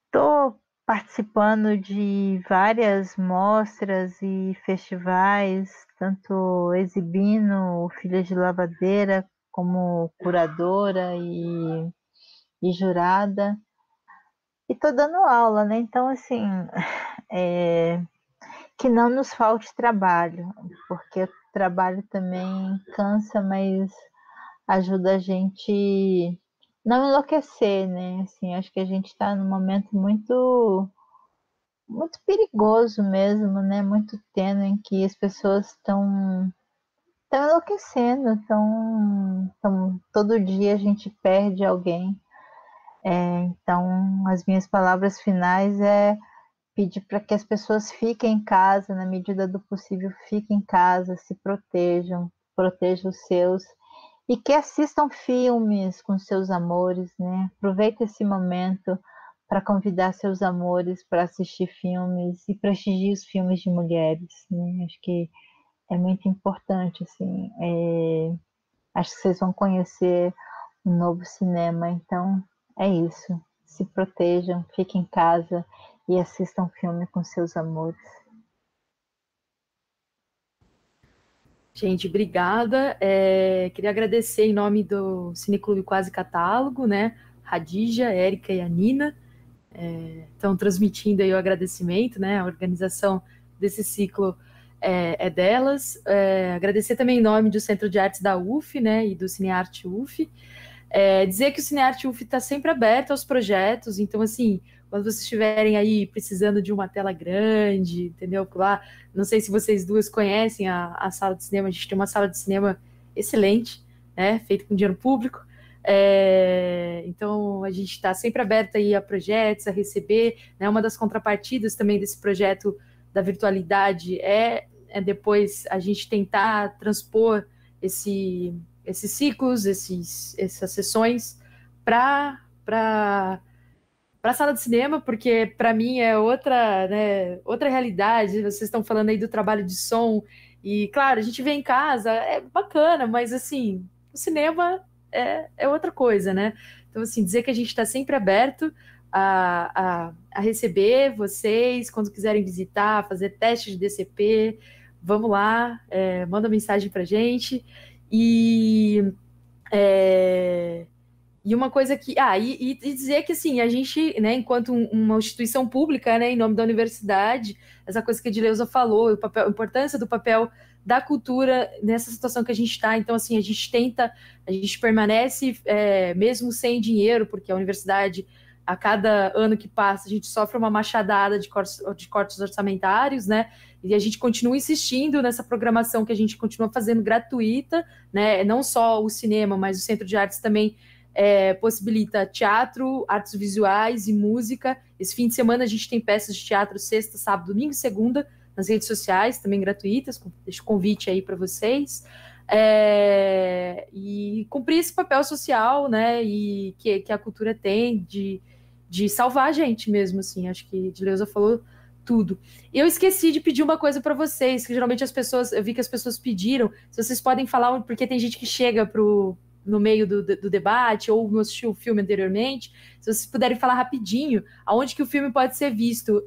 Estou participando de várias mostras e festivais, tanto exibindo Filhas de Lavadeira como curadora e jurada. E estou dando aula, né? Então, assim, que não nos falte trabalho, porque o trabalho também cansa, mas ajuda a gente não enlouquecer, né? Assim, acho que a gente está num momento muito perigoso mesmo, né? Muito tênue, em que as pessoas estão enlouquecendo, todo dia a gente perde alguém. Então, as minhas palavras finais é pedir para que as pessoas fiquem em casa, na medida do possível, fiquem em casa, se protejam os seus, e que assistam filmes com seus amores, né? Aproveita esse momento para convidar seus amores para assistir filmes e prestigie os filmes de mulheres, né? Acho que é muito importante, assim. Acho que vocês vão conhecer um novo cinema, então é isso. Se protejam, fiquem em casa e assistam filme com seus amores. Gente, obrigada. Queria agradecer em nome do Cineclube Quase Catálogo, né? Radija, Érica e a Nina estão transmitindo aí o agradecimento, né? A organização desse ciclo é delas. Agradecer também em nome do Centro de Artes da UF, né? E do Cinearte UF. Dizer que o Cinearte UF está sempre aberto aos projetos, então, assim, quando vocês estiverem aí precisando de uma tela grande, entendeu? Lá, não sei se vocês duas conhecem a sala de cinema, a gente tem uma sala de cinema excelente, né? Feita com dinheiro público. Então, a gente está sempre aberto aí a projetos, a receber, né? Uma das contrapartidas também desse projeto da virtualidade é depois a gente tentar transpor esses ciclos, essas sessões para a sala de cinema, porque para mim é outra, né, outra realidade. Vocês estão falando aí do trabalho de som, e claro, a gente vê em casa, é bacana, mas assim, o cinema é outra coisa, né? Então, assim, dizer que a gente está sempre aberto a receber vocês, quando quiserem visitar, fazer teste de DCP, vamos lá, manda mensagem para a gente. E uma coisa que... e dizer que, assim, a gente, né, enquanto uma instituição pública, né, em nome da universidade, essa coisa que a Edileuza falou, a importância do papel da cultura nessa situação que a gente está. Então, assim, a gente permanece, mesmo sem dinheiro, porque a universidade a cada ano que passa, a gente sofre uma machadada de cortes orçamentários, né? E a gente continua insistindo nessa programação que a gente continua fazendo gratuita, né? Não só o cinema, mas o Centro de Artes também possibilita teatro, artes visuais e música. Esse fim de semana a gente tem peças de teatro sexta, sábado, domingo e segunda nas redes sociais, também gratuitas. Deixo o convite aí para vocês. E cumprir esse papel social, né? E que a cultura tem de salvar a gente mesmo, assim. Acho que a Dileuza falou tudo. E eu esqueci de pedir uma coisa para vocês, que geralmente eu vi que as pessoas pediram, se vocês podem falar, porque tem gente que chega no meio do debate, ou não assistiu o filme anteriormente, se vocês puderem falar rapidinho, aonde que o filme pode ser visto.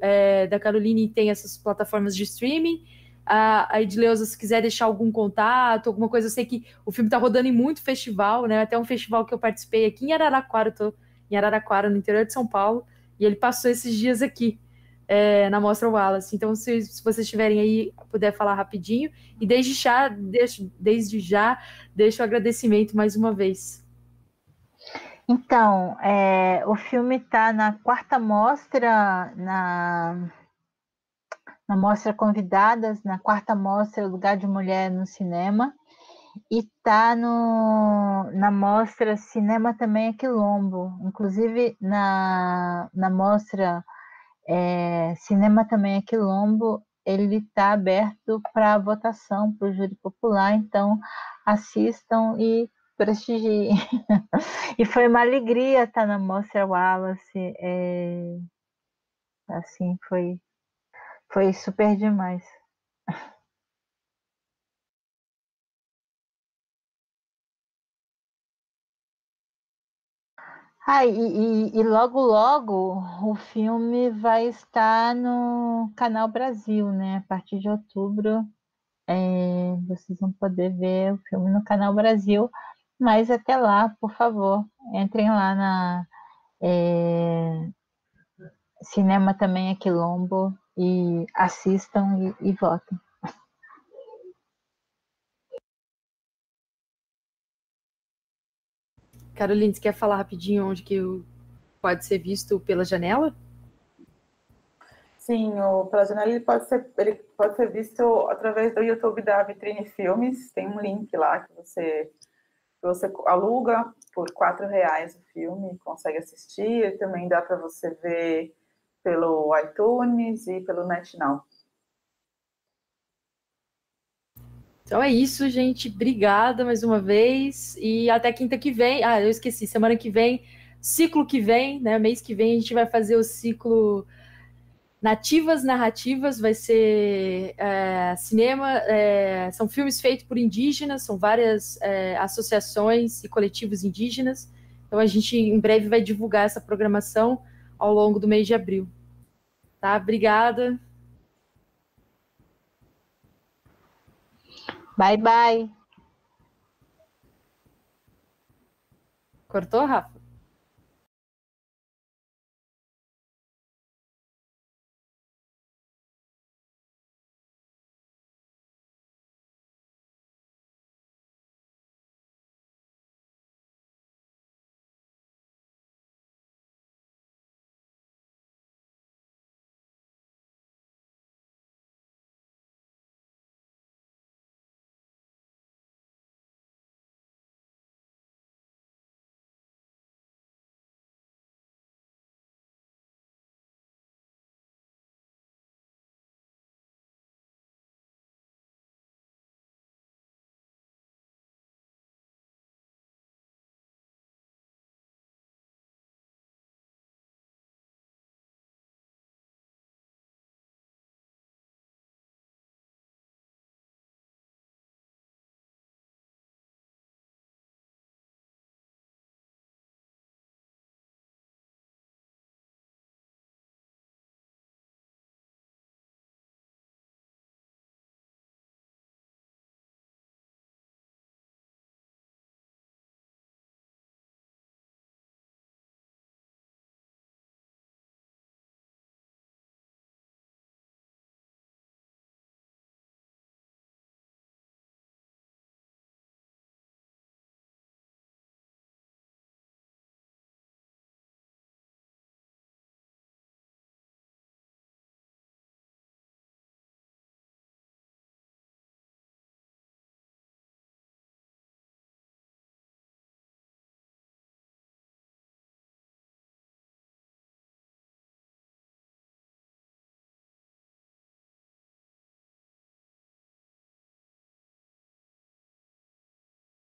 Da Caroline tem essas plataformas de streaming, a Edileuza, se quiser deixar algum contato, alguma coisa, eu sei que o filme está rodando em muito festival, né? Até um festival que eu participei aqui em Araraquara, eu tô em Araraquara, no interior de São Paulo, e ele passou esses dias aqui, na Mostra Wallace. Então, se vocês estiverem aí, puder falar rapidinho, e desde já deixo o agradecimento mais uma vez. Então, o filme está na quarta mostra, na Mostra Convidadas, na quarta mostra Lugar de Mulher no Cinema, e está na mostra Cinema Também é Quilombo. Inclusive, na mostra Cinema Também é Quilombo, ele está aberto para votação, para o júri popular, então assistam e prestigiem. E foi uma alegria estar na Mostra Wallace, assim, foi super demais. E logo, logo o filme vai estar no Canal Brasil, né? A partir de outubro, vocês vão poder ver o filme no Canal Brasil, mas até lá, por favor, entrem lá na Cinema Também é Quilombo e assistam e votem. Caroline, você quer falar rapidinho onde que pode ser visto pela janela? Sim, o Pela Janela ele pode ser visto através do YouTube da Vitrine Filmes. Tem um link lá que você aluga por R$ 4 o filme, consegue assistir. Também dá para você ver pelo iTunes e pelo NetNow. Então é isso, gente. Obrigada mais uma vez. E até quinta que vem. Ah, eu esqueci. Semana que vem, ciclo que vem, né? Mês que vem a gente vai fazer o ciclo Nativas Narrativas. Vai ser cinema. São filmes feitos por indígenas, são várias associações e coletivos indígenas. Então a gente em breve vai divulgar essa programação ao longo do mês de abril. Tá? Obrigada. Bye, bye. Cortou, Rafa?